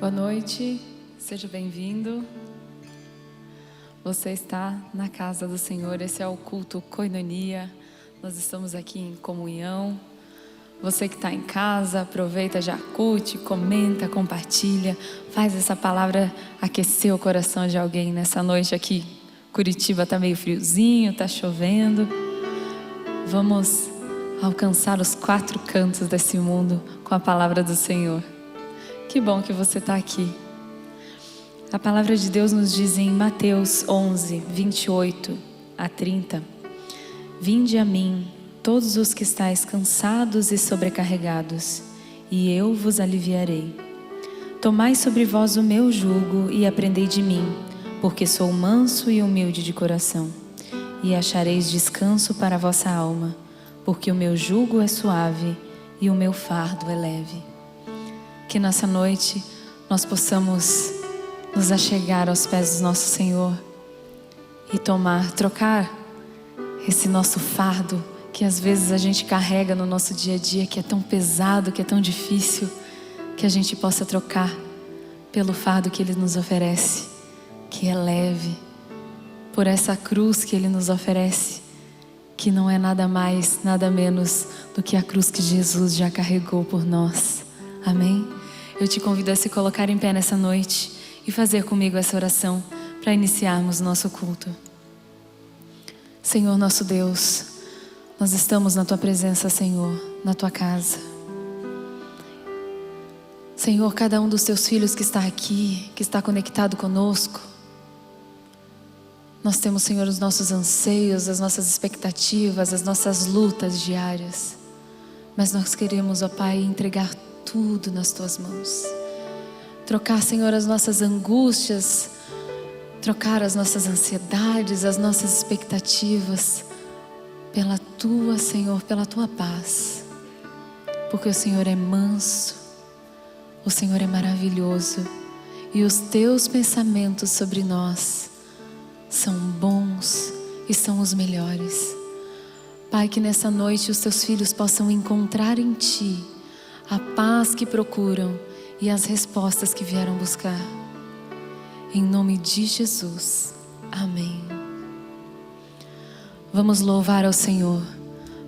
Boa noite, seja bem-vindo. Você está na casa do Senhor, esse é o culto Koinonia. Nós estamos aqui em comunhão. Você que está em casa, aproveita, já curte, comenta, compartilha. Faz essa palavra aquecer o coração de alguém nessa noite aqui. Curitiba está meio friozinho, está chovendo. Vamos alcançar os 4 cantos desse mundo com a palavra do Senhor. Que bom que você está aqui. A palavra de Deus nos diz em Mateus 11, 28 a 30. Vinde a mim, todos os que estáis cansados e sobrecarregados, e eu vos aliviarei. Tomai sobre vós o meu jugo e aprendei de mim, porque sou manso e humilde de coração, e achareis descanso para a vossa alma, porque o meu jugo é suave e o meu fardo é leve. Que nessa noite nós possamos nos achegar aos pés do nosso Senhor e trocar esse nosso fardo que às vezes a gente carrega no nosso dia a dia, que é tão pesado, que é tão difícil, que a gente possa trocar pelo fardo que Ele nos oferece, que é leve, por essa cruz que Ele nos oferece, que não é nada mais, nada menos do que a cruz que Jesus já carregou por nós. Amém? Eu te convido a se colocar em pé nessa noite e fazer comigo essa oração para iniciarmos o nosso culto. Senhor nosso Deus, nós estamos na Tua presença, Senhor, na Tua casa. Senhor, cada um dos Teus filhos que está aqui, que está conectado conosco, nós temos, Senhor, os nossos anseios, as nossas expectativas, as nossas lutas diárias. Mas nós queremos, ó Pai, entregar tudo nas Tuas mãos. Trocar, Senhor, as nossas angústias, trocar as nossas ansiedades, as nossas expectativas pela Tua, Senhor, pela Tua paz. Porque o Senhor é manso, o Senhor é maravilhoso e os Teus pensamentos sobre nós são bons e são os melhores. Pai, que nessa noite os Teus filhos possam encontrar em Ti a paz que procuram e as respostas que vieram buscar. Em nome de Jesus. Amém. Vamos louvar ao Senhor,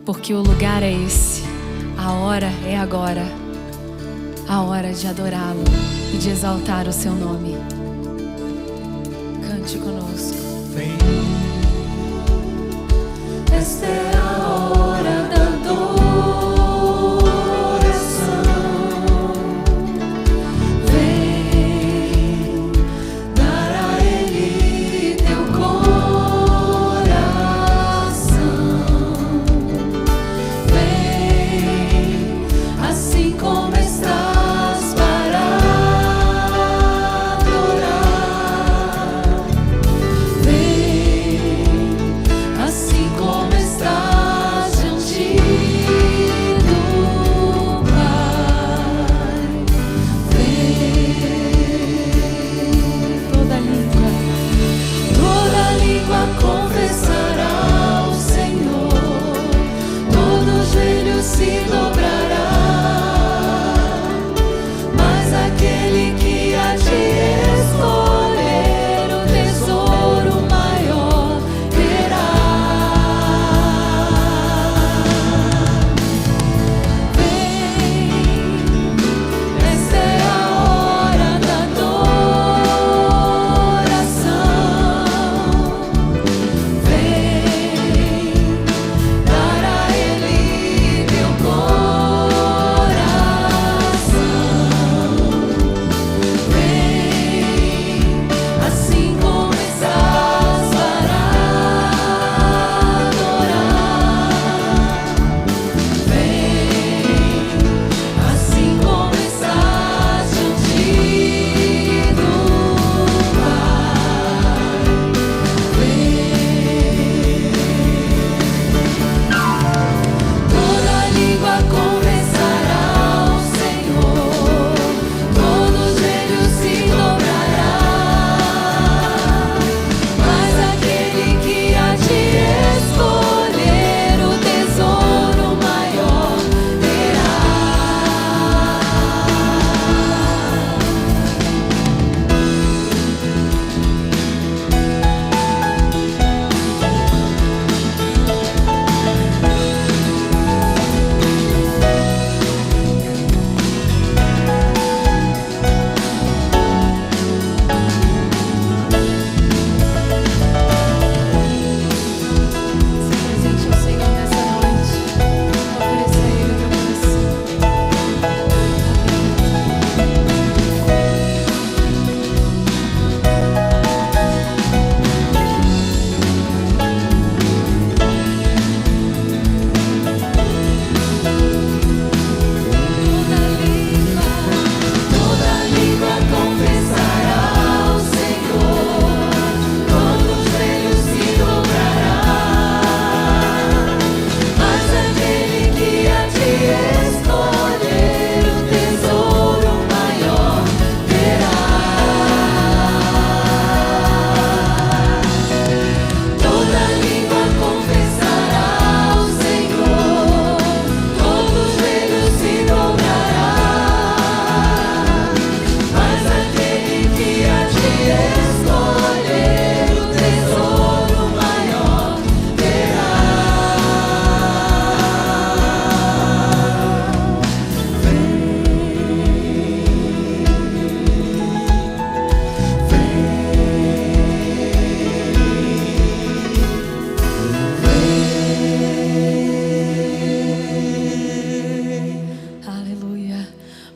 porque o lugar é esse, a hora é agora, a hora de adorá-lo e de exaltar o Seu nome. Cante conosco. Vem, esta é a hora da adoração. Vem dar a Ele teu coração. Vem assim como estás para adorar. Vem assim como estás.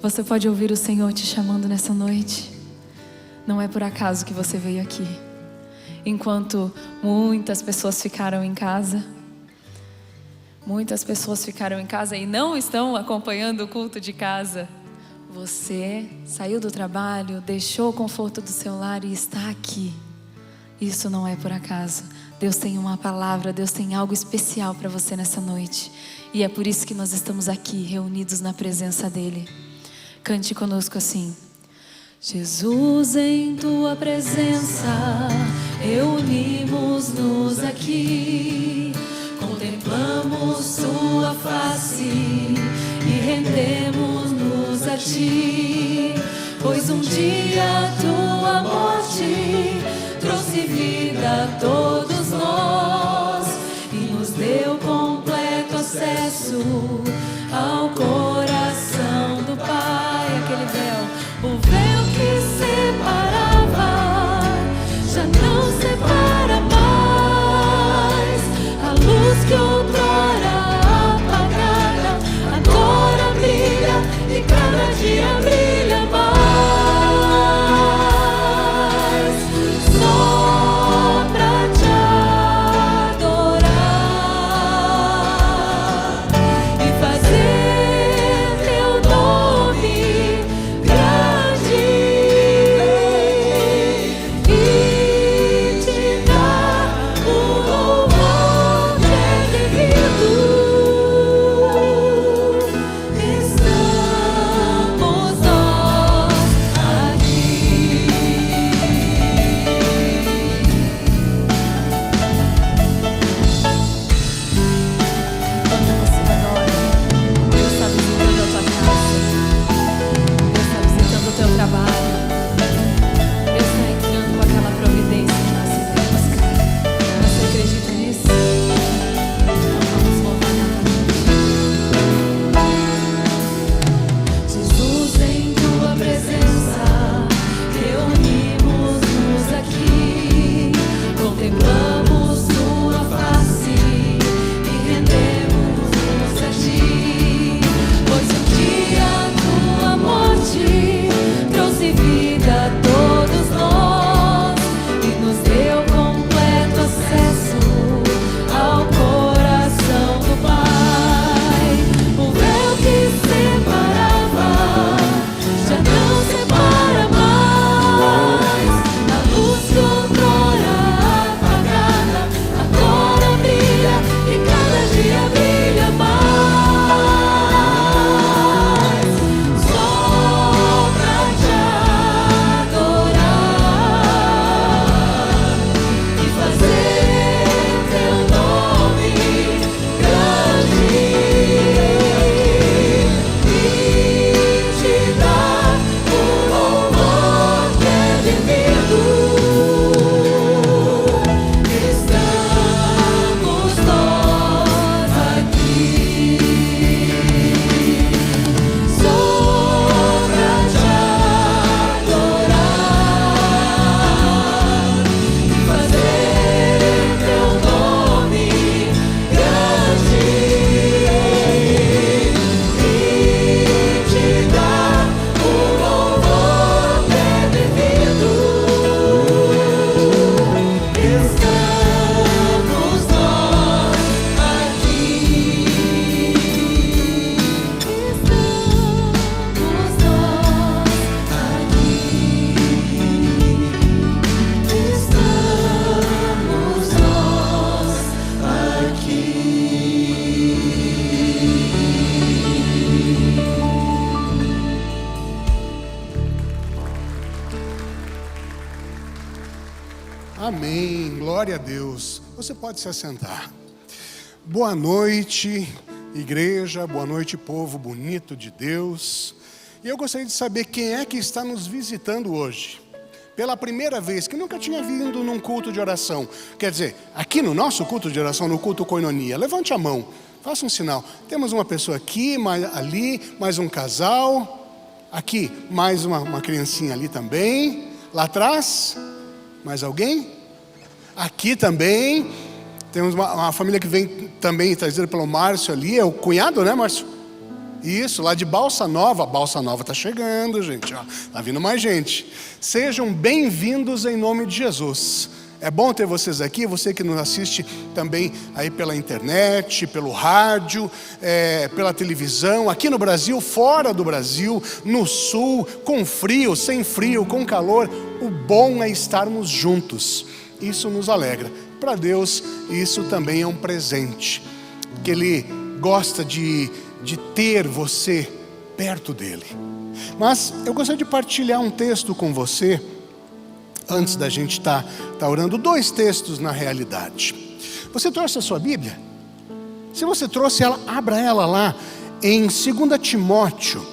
Você pode ouvir o Senhor te chamando nessa noite. Não é por acaso que você veio aqui. Enquanto muitas pessoas ficaram em casa, e não estão acompanhando o culto de casa, você saiu do trabalho, deixou o conforto do seu lar e está aqui. Isso não é por acaso. Deus tem uma palavra, Deus tem algo especial para você nessa noite. E é por isso que nós estamos aqui, reunidos na presença dEle. Cante conosco assim: Jesus, em tua presença, reunimos-nos aqui. Contemplamos tua face e rendemos-nos a ti. Pois um dia tua morte trouxe vida a todos nós e nos deu completo acesso ao coração do Pai. Aquele véu, o véu que separava, já não separa mais. A luz que outrora apagada, agora brilha e cada dia brilha mais. Só pra te adorar e fazer teu nome grande e te dar o louvor que é devido. Estamos nós aqui. Quando você adora, Deus está visitando a tua casa, Deus está visitando o teu trabalho, Deus está entrando com aquela providência que você veio buscar. Você acredita nisso? Então vamos louvar novamente. Jesus, em tua presença, reunimos-nos aqui. Contemplamos tua face e rendemos-nos a ti. Pois um dia tua morte trouxe vida a todos nós e nos deu completo acesso ao coração do Pai. O véu que separava já não separa mais. A luz que outrora apagada, agora brilha e cada dia brilha mais. Só pra te adorar e fazer teu nome grande e te dar o louvor que é devido. Estamos nós aqui. Só pra te adorar e fazer teu nome grande e te dar o louvor que é devido. Estamos nós aqui. Estamos nós Amém, glória a Deus. Você pode se assentar. Boa noite, igreja, boa noite, povo bonito de Deus. E eu gostaria de saber quem é que está nos visitando hoje. Pela primeira vez, que nunca tinha vindo num culto de oração. Quer dizer, aqui no nosso culto de oração, no culto Koinonia. Levante a mão, faça um sinal. Temos uma pessoa aqui, ali, mais um casal. Aqui, mais uma criancinha ali também. Lá atrás, mais alguém? Aqui também. Temos uma família que vem também, trazida pelo Márcio ali. É o cunhado, né, Márcio? Isso, lá de Balsa Nova. A Balsa Nova está chegando, gente. Está vindo mais gente. Sejam bem-vindos em nome de Jesus. É bom ter vocês aqui, você que nos assiste também aí pela internet, pelo rádio, pela televisão, aqui no Brasil, fora do Brasil, no sul, com frio, sem frio, com calor. O bom é estarmos juntos. Isso nos alegra. Para Deus, isso também é um presente, que Ele gosta de ter você perto dEle. Mas eu gostaria de partilhar um texto com você, antes da gente estar orando, 2 textos na realidade. Você trouxe a sua Bíblia? Se você trouxe ela, abra ela lá em 2 Timóteo,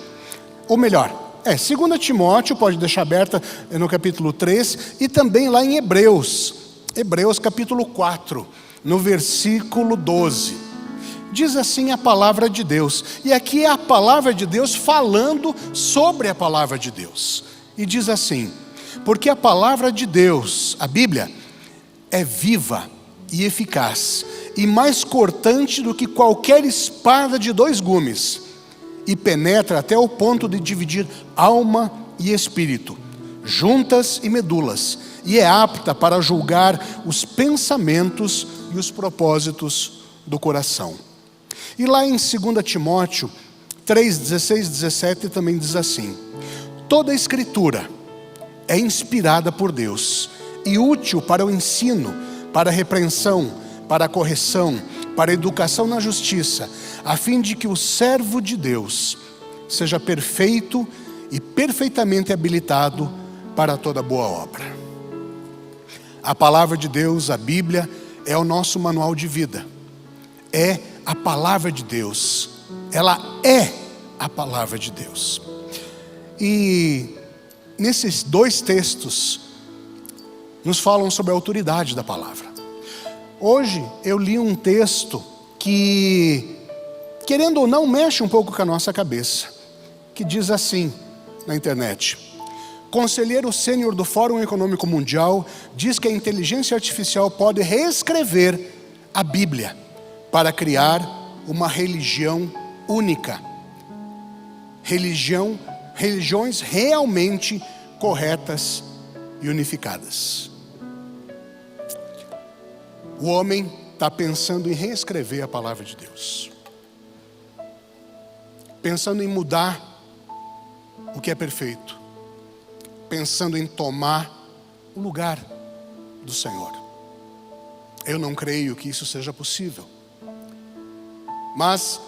ou melhor, 2 Timóteo, pode deixar aberta no capítulo 3, e também lá em Hebreus capítulo 4, no versículo 12. Diz assim a palavra de Deus, e aqui é a palavra de Deus falando sobre a palavra de Deus, e diz assim: porque a palavra de Deus, a Bíblia, é viva e eficaz, e mais cortante do que qualquer espada de 2 gumes, e penetra até o ponto de dividir alma e espírito, juntas e medulas, e é apta para julgar os pensamentos e os propósitos do coração. E lá em 2 Timóteo 3, 16, 17 também diz assim: toda a escritura é inspirada por Deus e útil para o ensino, para a repreensão, para a correção, para a educação na justiça, a fim de que o servo de Deus seja perfeito e perfeitamente habilitado para toda boa obra. A palavra de Deus, a Bíblia, é o nosso manual de vida. É a palavra de Deus. Ela é a palavra de Deus. E nesses 2 textos nos falam sobre a autoridade da palavra. Hoje eu li um texto que, querendo ou não, mexe um pouco com a nossa cabeça, que diz assim na internet: conselheiro sênior do Fórum Econômico Mundial diz que a inteligência artificial pode reescrever a Bíblia para criar uma religião única. Religiões realmente corretas e unificadas. O homem está pensando em reescrever a palavra de Deus, pensando em mudar o que é perfeito, pensando em tomar o lugar do Senhor. Eu não creio que isso seja possível, mas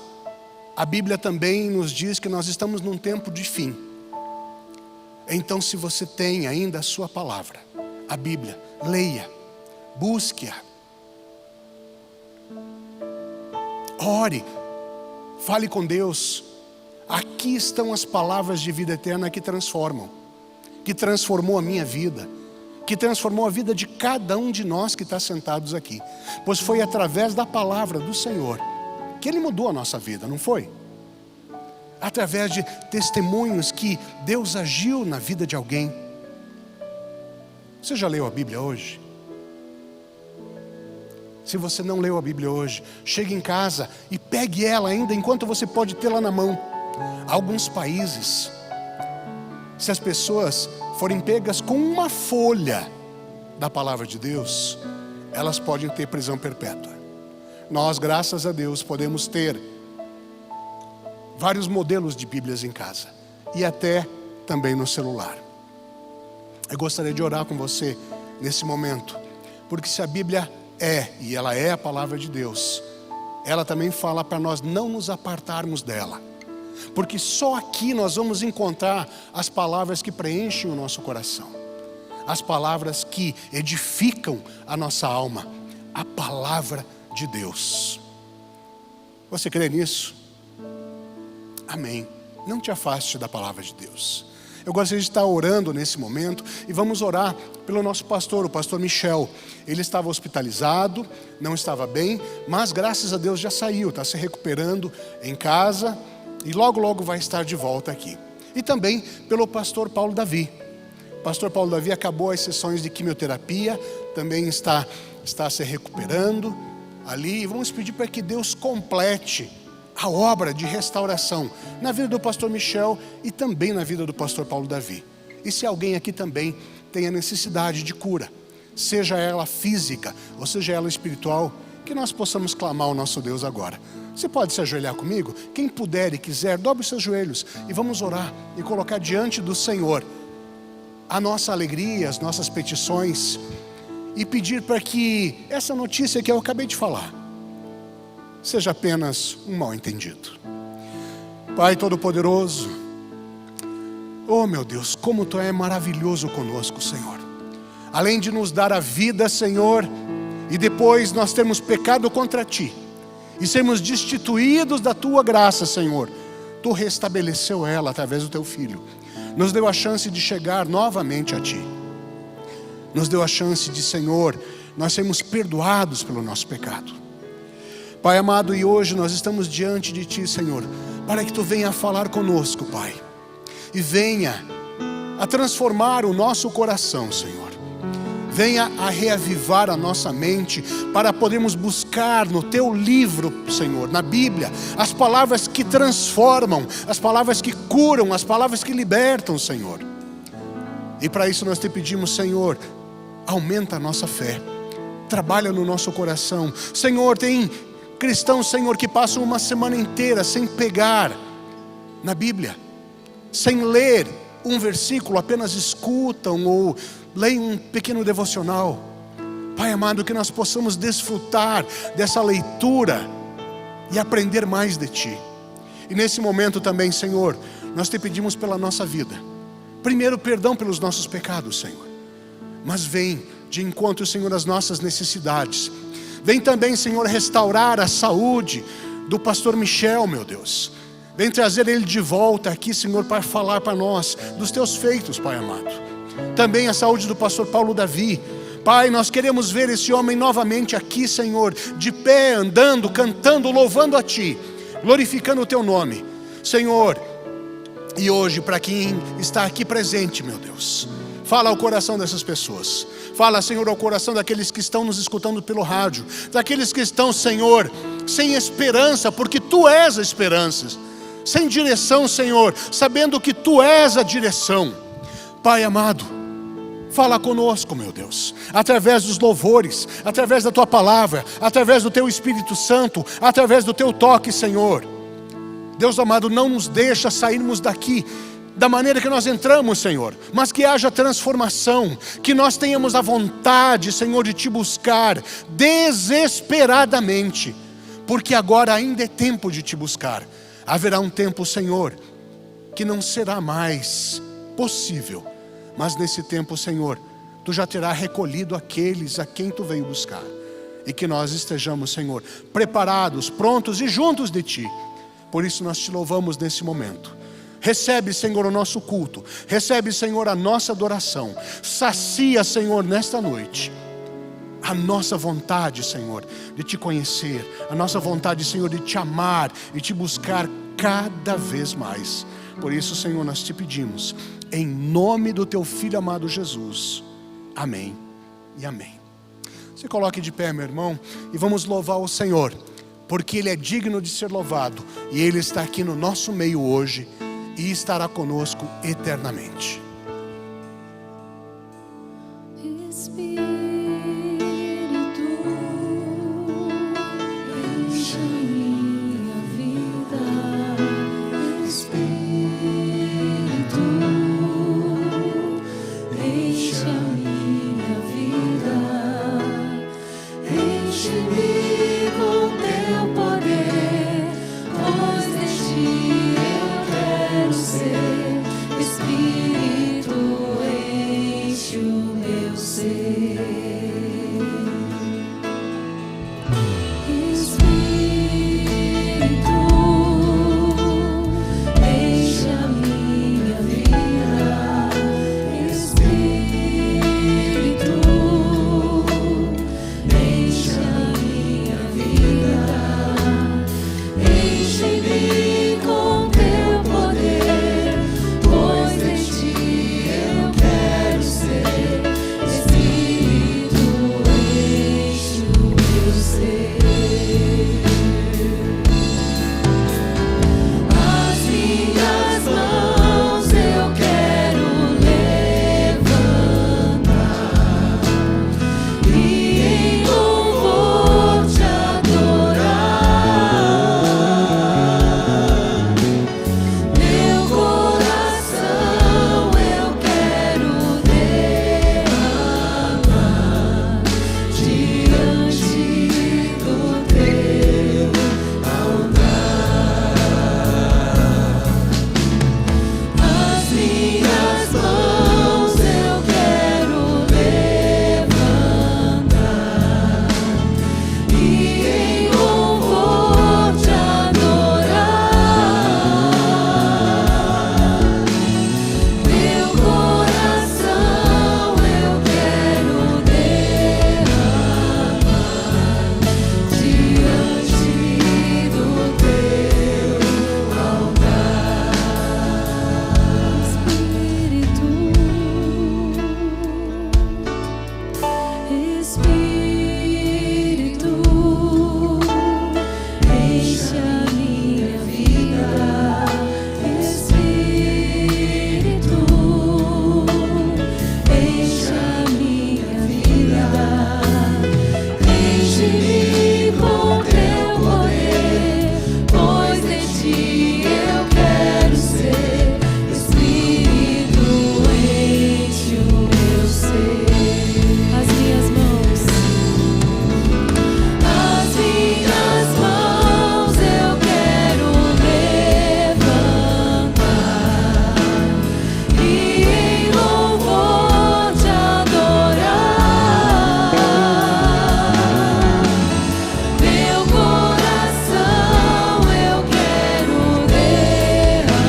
a Bíblia também nos diz que nós estamos num tempo de fim. Então, se você tem ainda a sua palavra, a Bíblia, leia, busque-a, ore, fale com Deus. Aqui estão as palavras de vida eterna que transformam, que transformou a minha vida, que transformou a vida de cada um de nós que está sentados aqui, pois foi através da palavra do Senhor que Ele mudou a nossa vida, não foi? Através de testemunhos que Deus agiu na vida de alguém. Você já leu a Bíblia hoje? Se você não leu a Bíblia hoje, chegue em casa e pegue ela ainda enquanto você pode tê-la na mão. Alguns países, se as pessoas forem pegas com uma folha da palavra de Deus, elas podem ter prisão perpétua. Nós, graças a Deus, podemos ter vários modelos de Bíblias em casa e até também no celular. Eu gostaria de orar com você nesse momento, porque se a Bíblia e ela é a palavra de Deus, ela também fala para nós não nos apartarmos dela, porque só aqui nós vamos encontrar as palavras que preenchem o nosso coração, as palavras que edificam a nossa alma, a palavra de Deus. Você crê nisso? Amém. Não te afaste da palavra de Deus. Eu gostaria de estar orando nesse momento e vamos orar pelo nosso pastor, o pastor Michel. Ele estava hospitalizado, não estava bem, mas graças a Deus já saiu, está se recuperando em casa e logo logo vai estar de volta aqui. E também pelo pastor Paulo Davi. O pastor Paulo Davi acabou as sessões de quimioterapia, também está se recuperando ali. E vamos pedir para que Deus complete a obra de restauração na vida do pastor Michel e também na vida do pastor Paulo Davi. E se alguém aqui também tem a necessidade de cura, seja ela física ou seja ela espiritual, que nós possamos clamar ao nosso Deus agora. Você pode se ajoelhar comigo? Quem puder e quiser, dobre os seus joelhos e vamos orar e colocar diante do Senhor a nossa alegria, as nossas petições e pedir para que essa notícia que eu acabei de falar seja apenas um mal-entendido. Pai Todo-Poderoso, oh meu Deus, como Tu é maravilhoso conosco, Senhor. Além de nos dar a vida, Senhor, e depois nós termos pecado contra Ti e sermos destituídos da Tua graça, Senhor, Tu restabeleceu ela através do Teu Filho. Nos deu a chance de chegar novamente a Ti. Nos deu a chance de, Senhor, nós sermos perdoados pelo nosso pecado. Pai amado, e hoje nós estamos diante de Ti, Senhor, para que Tu venha falar conosco, Pai, e venha a transformar o nosso coração, Senhor. Venha a reavivar a nossa mente para podermos buscar no Teu livro, Senhor, na Bíblia, as palavras que transformam, as palavras que curam, as palavras que libertam, Senhor. E para isso nós Te pedimos, Senhor, aumenta a nossa fé, trabalha no nosso coração. Senhor, tem cristãos, Senhor, que passam uma semana inteira sem pegar na Bíblia, sem ler um versículo, apenas escutam ou leem um pequeno devocional. Pai amado, que nós possamos desfrutar dessa leitura e aprender mais de Ti. E nesse momento também, Senhor, nós Te pedimos pela nossa vida. Primeiro, perdão pelos nossos pecados, Senhor. Mas vem de encontro, Senhor, às nossas necessidades. Vem também, Senhor, restaurar a saúde do pastor Michel, meu Deus. Vem trazer ele de volta aqui, Senhor, para falar para nós dos Teus feitos, Pai amado. Também a saúde do pastor Paulo Davi. Pai, nós queremos ver esse homem novamente aqui, Senhor, de pé, andando, cantando, louvando a Ti, glorificando o Teu nome, Senhor. E hoje, para quem está aqui presente, meu Deus, fala ao coração dessas pessoas. Fala, Senhor, ao coração daqueles que estão nos escutando pelo rádio, daqueles que estão, Senhor, sem esperança, porque Tu és a esperança, sem direção, Senhor, sabendo que Tu és a direção. Pai amado, fala conosco, meu Deus, através dos louvores, através da Tua palavra, através do Teu Espírito Santo, através do Teu toque, Senhor. Deus amado, não nos deixa sairmos daqui da maneira que nós entramos, Senhor, mas que haja transformação, que nós tenhamos a vontade, Senhor, de Te buscar desesperadamente, porque agora ainda é tempo de Te buscar. Haverá um tempo, Senhor, que não será mais possível, mas nesse tempo, Senhor, Tu já terá recolhido aqueles a quem Tu veio buscar, e que nós estejamos, Senhor, preparados, prontos e juntos de Ti. Por isso nós Te louvamos nesse momento. Recebe, Senhor, o nosso culto. Recebe, Senhor, a nossa adoração. Sacia, Senhor, nesta noite a nossa vontade, Senhor, de Te conhecer. A nossa vontade, Senhor, de Te amar e Te buscar cada vez mais. Por isso, Senhor, nós Te pedimos, em nome do Teu Filho amado Jesus. Amém e amém. Se coloque de pé, meu irmão, e vamos louvar o Senhor, porque Ele é digno de ser louvado. E Ele está aqui no nosso meio hoje e estará conosco eternamente. Espírito, enche minha vida. Espírito, enche a minha vida. Enche-me com Teu poder, pois de Ti eu quero ser. Espírito, Enche a minha vida, Espírito, enche a minha vida, enche-me com teu poder, pois de ti eu quero ser. Espírito, enche o meu ser. As minhas mãos eu quero levantar e em louvor te adorar. Meu coração eu quero derramar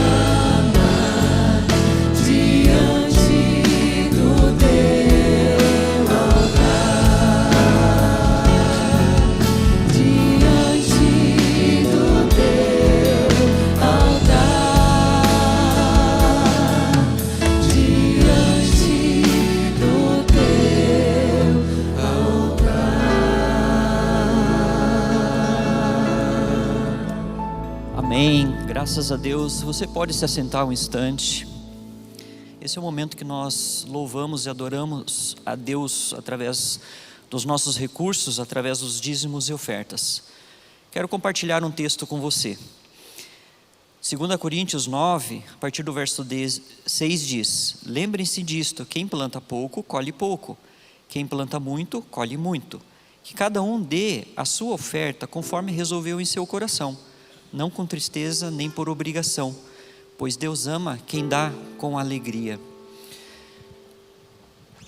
diante do teu altar, diante do teu altar, diante do teu altar. Amém, graças a Deus. Você pode se assentar um instante. Esse é o momento que nós louvamos e adoramos a Deus através dos nossos recursos, através dos dízimos e ofertas. Quero compartilhar um texto com você. 2 Coríntios 9, a partir do verso 6 diz: lembrem-se disto, quem planta pouco, colhe pouco. Quem planta muito, colhe muito. Que cada um dê a sua oferta conforme resolveu em seu coração, não com tristeza nem por obrigação, pois Deus ama quem dá com alegria.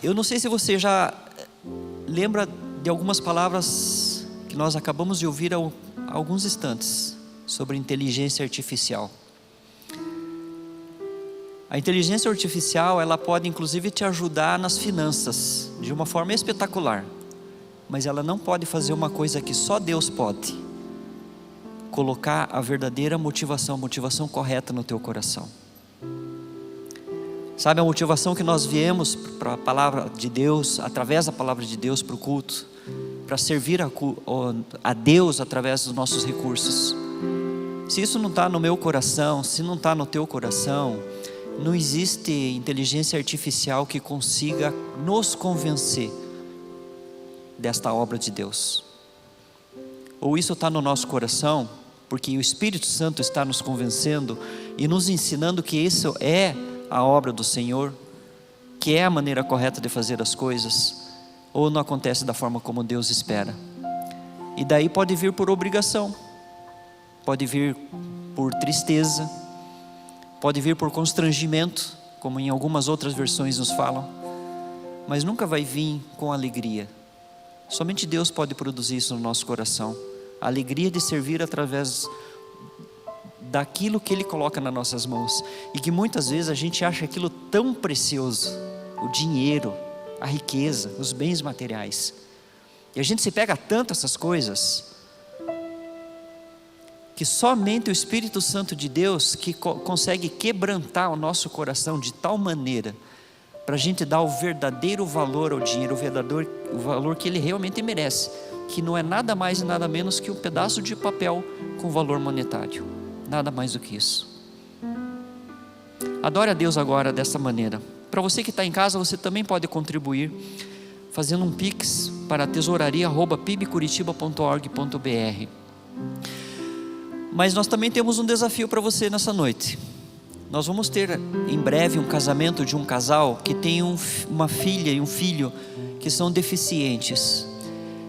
Eu não sei se você já lembra de algumas palavras que nós acabamos de ouvir há alguns instantes sobre inteligência artificial. A inteligência artificial, ela pode inclusive te ajudar nas finanças de uma forma espetacular, mas ela não pode fazer uma coisa que só Deus pode: colocar a verdadeira motivação, a motivação correta no teu coração. Sabe, a motivação que nós viemos para a palavra de Deus, através da palavra de Deus para o culto, para servir a Deus através dos nossos recursos. Se isso não está no meu coração, se não está no teu coração, não existe inteligência artificial que consiga nos convencer desta obra de Deus. Ou isso está no nosso coração, porque o Espírito Santo está nos convencendo e nos ensinando que isso é a obra do Senhor, que é a maneira correta de fazer as coisas, ou não acontece da forma como Deus espera. E daí pode vir por obrigação, pode vir por tristeza, pode vir por constrangimento, como em algumas outras versões nos falam, mas nunca vai vir com alegria. Somente Deus pode produzir isso no nosso coração, a alegria de servir através daquilo que Ele coloca nas nossas mãos, e que muitas vezes a gente acha aquilo tão precioso, o dinheiro, a riqueza, os bens materiais, e a gente se pega tanto a essas coisas, que somente o Espírito Santo de Deus que consegue quebrantar o nosso coração de tal maneira, para a gente dar o verdadeiro valor ao dinheiro, o valor que ele realmente merece, que não é nada mais e nada menos que um pedaço de papel com valor monetário, nada mais do que isso. Adore a Deus agora dessa maneira. Para você que está em casa, você também pode contribuir fazendo um pix para tesouraria@pibcuritiba.org.br. Mas nós também temos um desafio para você nessa noite. Nós vamos ter em breve um casamento de um casal que tem uma filha e um filho que são deficientes.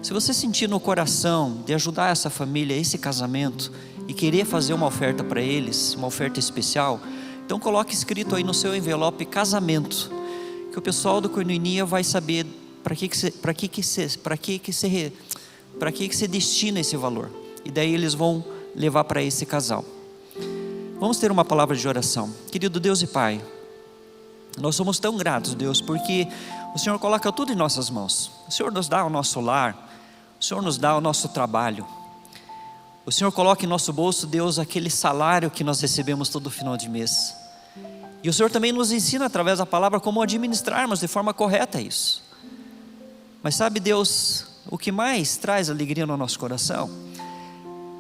Se você sentir no coração de ajudar essa família, esse casamento, e querer fazer uma oferta para eles, uma oferta especial, então coloque escrito aí no seu envelope casamento, que o pessoal do Koinonia vai saber para que se destina esse valor, e daí eles vão levar para esse casal. Vamos ter uma palavra de oração. Querido Deus e Pai, nós somos tão gratos, Deus, porque o Senhor coloca tudo em nossas mãos. O Senhor nos dá o nosso lar, o Senhor nos dá o nosso trabalho, o Senhor coloca em nosso bolso, Deus, aquele salário que nós recebemos todo final de mês. E o Senhor também nos ensina através da palavra como administrarmos de forma correta isso. Mas sabe, Deus, o que mais traz alegria no nosso coração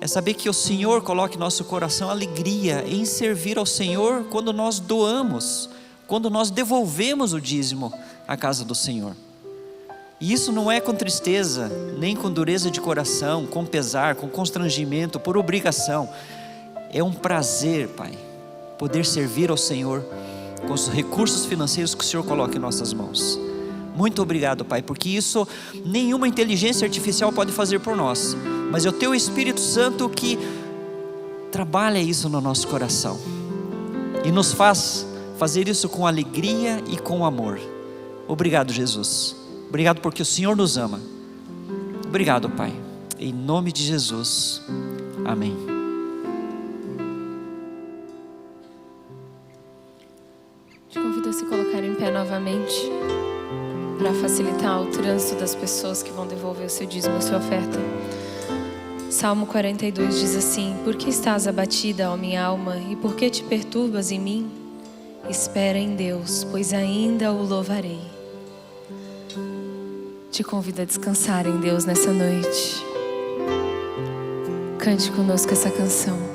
É saber que o Senhor coloque em nosso coração alegria em servir ao Senhor quando nós doamos, quando nós devolvemos o dízimo à casa do Senhor. E isso não é com tristeza, nem com dureza de coração, com pesar, com constrangimento, por obrigação. É um prazer, Pai, poder servir ao Senhor com os recursos financeiros que o Senhor coloca em nossas mãos. Muito obrigado, Pai, porque isso nenhuma inteligência artificial pode fazer por nós, mas é o Teu Espírito Santo que trabalha isso no nosso coração e nos faz fazer isso com alegria e com amor. Obrigado, Jesus. Obrigado porque o Senhor nos ama. Obrigado, Pai. Em nome de Jesus. Amém. Te convido a se colocar em pé novamente para facilitar o trânsito das pessoas que vão devolver o seu dízimo, a sua oferta. Salmo 42 diz assim: por que estás abatida, ó minha alma, e por que te perturbas em mim? Espera em Deus, pois ainda o louvarei. Te convido a descansar em Deus nessa noite. Cante conosco essa canção.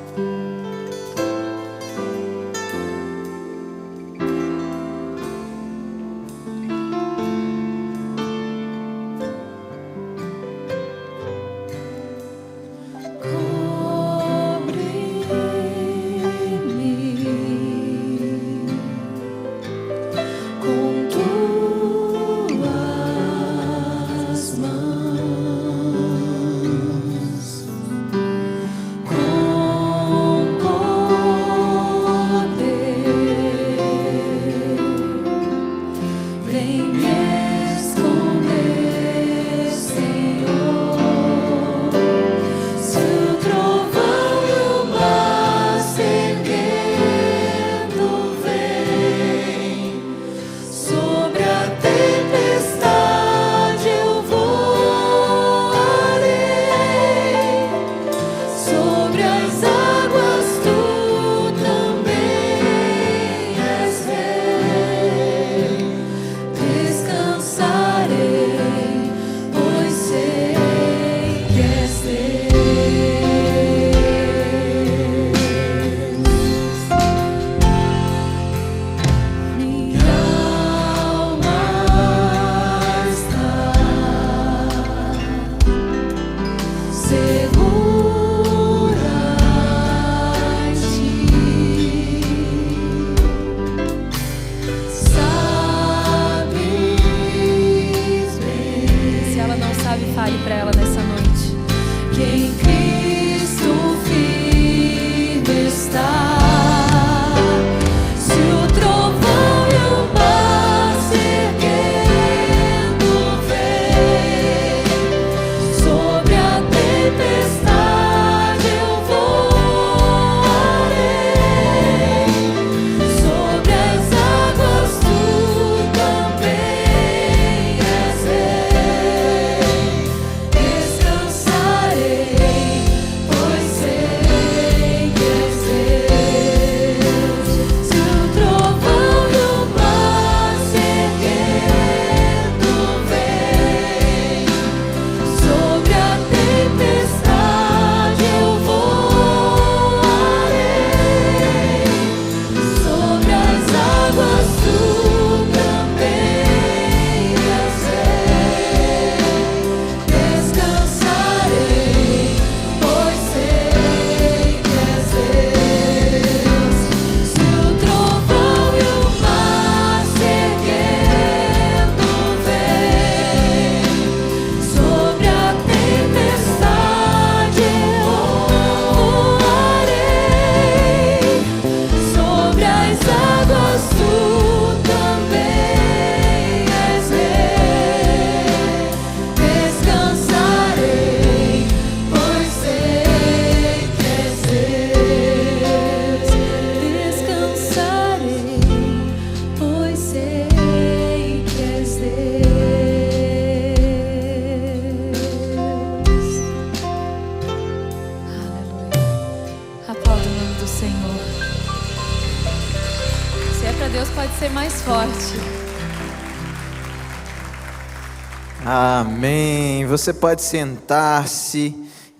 Amém. Você pode sentar-se.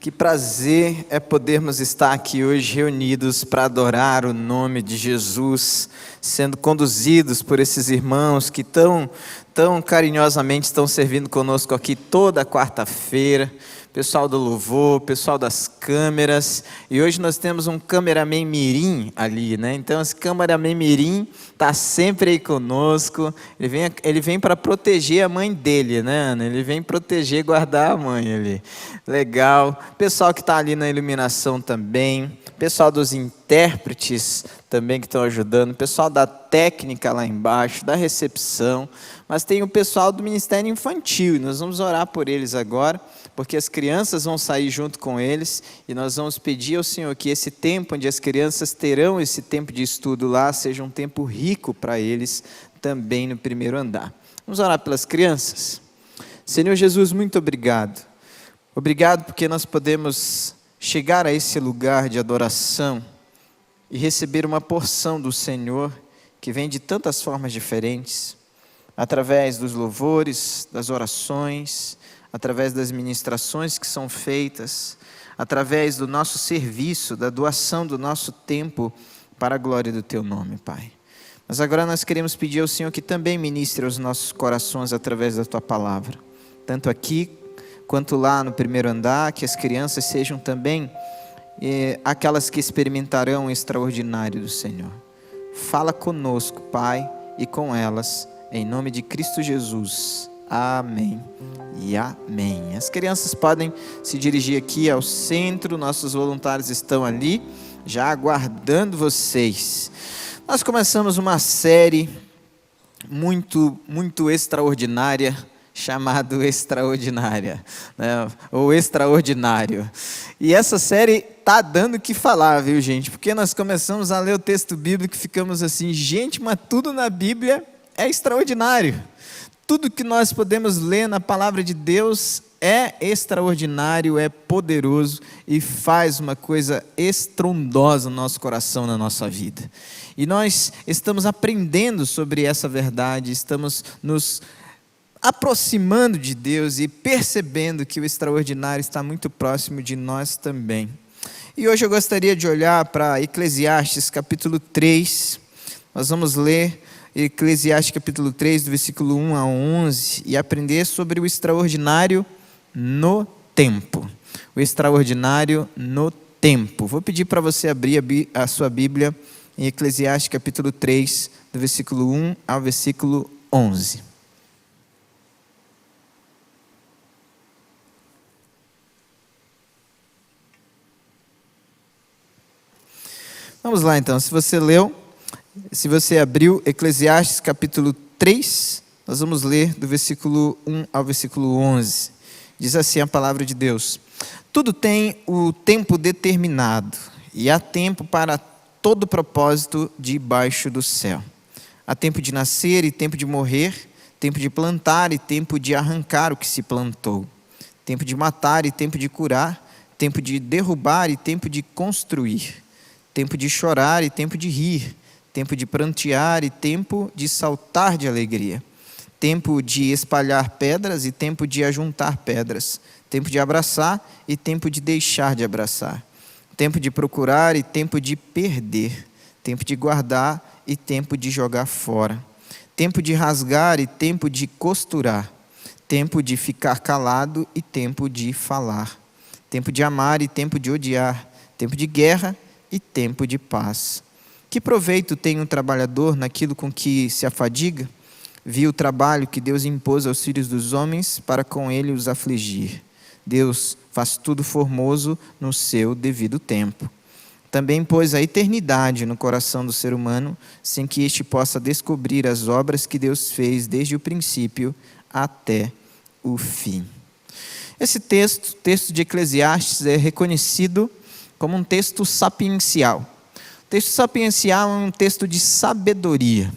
Que prazer é podermos estar aqui hoje reunidos para adorar o nome de Jesus, sendo conduzidos por esses irmãos que tão carinhosamente estão servindo conosco aqui toda quarta-feira. Pessoal do louvor, pessoal das câmeras, e hoje nós temos um cameraman mirim ali, né? Então esse cameraman mirim está sempre aí conosco, ele vem para proteger a mãe dele, né, Ana? Ele vem proteger e guardar a mãe ali. Legal. Pessoal que está ali na iluminação também, pessoal dos intérpretes também que estão ajudando, pessoal da técnica lá embaixo, da recepção, mas tem o pessoal do Ministério Infantil, e nós vamos orar por eles agora, porque as crianças vão sair junto com eles, e nós vamos pedir ao Senhor que esse tempo onde as crianças terão esse tempo de estudo lá, seja um tempo rico para eles também no primeiro andar. Vamos orar pelas crianças? Senhor Jesus, muito obrigado. Obrigado porque nós podemos chegar a esse lugar de adoração e receber uma porção do Senhor, que vem de tantas formas diferentes, através dos louvores, das orações, através das ministrações que são feitas, através do nosso serviço, da doação do nosso tempo para a glória do Teu nome, Pai. Mas agora nós queremos pedir ao Senhor que também ministre aos nossos corações através da Tua palavra, tanto aqui quanto lá no primeiro andar, que as crianças sejam também aquelas que experimentarão o extraordinário do Senhor. Fala conosco, Pai, e com elas, em nome de Cristo Jesus. Amém e amém. As crianças podem se dirigir aqui ao centro, nossos voluntários estão ali, já aguardando vocês. Nós começamos uma série muito extraordinária, chamado Extraordinária, né? Ou Extraordinário. E essa série está dando o que falar, viu, gente? Porque nós começamos a ler o texto bíblico e ficamos assim, gente, mas tudo na Bíblia é extraordinário. Tudo que nós podemos ler na palavra de Deus é extraordinário, é poderoso e faz uma coisa estrondosa no nosso coração, na nossa vida. E nós estamos aprendendo sobre essa verdade, estamos nos aproximando de Deus e percebendo que o extraordinário está muito próximo de nós também. E hoje eu gostaria de olhar para Eclesiastes capítulo 3, nós vamos ler Eclesiastes capítulo 3, do versículo 1 a 11, e aprender sobre o extraordinário no tempo. O extraordinário no tempo. Vou pedir para você abrir a sua Bíblia em Eclesiastes capítulo 3, do versículo 1 ao versículo 11. Vamos lá então, se você abriu Eclesiastes capítulo 3, nós vamos ler do versículo 1 ao versículo 11. Diz assim a palavra de Deus: tudo tem o tempo determinado, e há tempo para todo propósito debaixo do céu. Há tempo de nascer e tempo de morrer, tempo de plantar e tempo de arrancar o que se plantou, tempo de matar e tempo de curar, tempo de derrubar e tempo de construir, tempo de chorar e tempo de rir, tempo de prantear e tempo de saltar de alegria, tempo de espalhar pedras e tempo de ajuntar pedras, tempo de abraçar e tempo de deixar de abraçar, tempo de procurar e tempo de perder, tempo de guardar e tempo de jogar fora, tempo de rasgar e tempo de costurar, tempo de ficar calado e tempo de falar, tempo de amar e tempo de odiar, tempo de guerra e tempo de paz. Que proveito tem um trabalhador naquilo com que se afadiga? Viu o trabalho que Deus impôs aos filhos dos homens para com ele os afligir. Deus faz tudo formoso no seu devido tempo. Também pôs a eternidade no coração do ser humano, sem que este possa descobrir as obras que Deus fez desde o princípio até o fim. Esse texto de Eclesiastes, é reconhecido como um texto sapiencial. O texto sapiencial é um texto de sabedoria.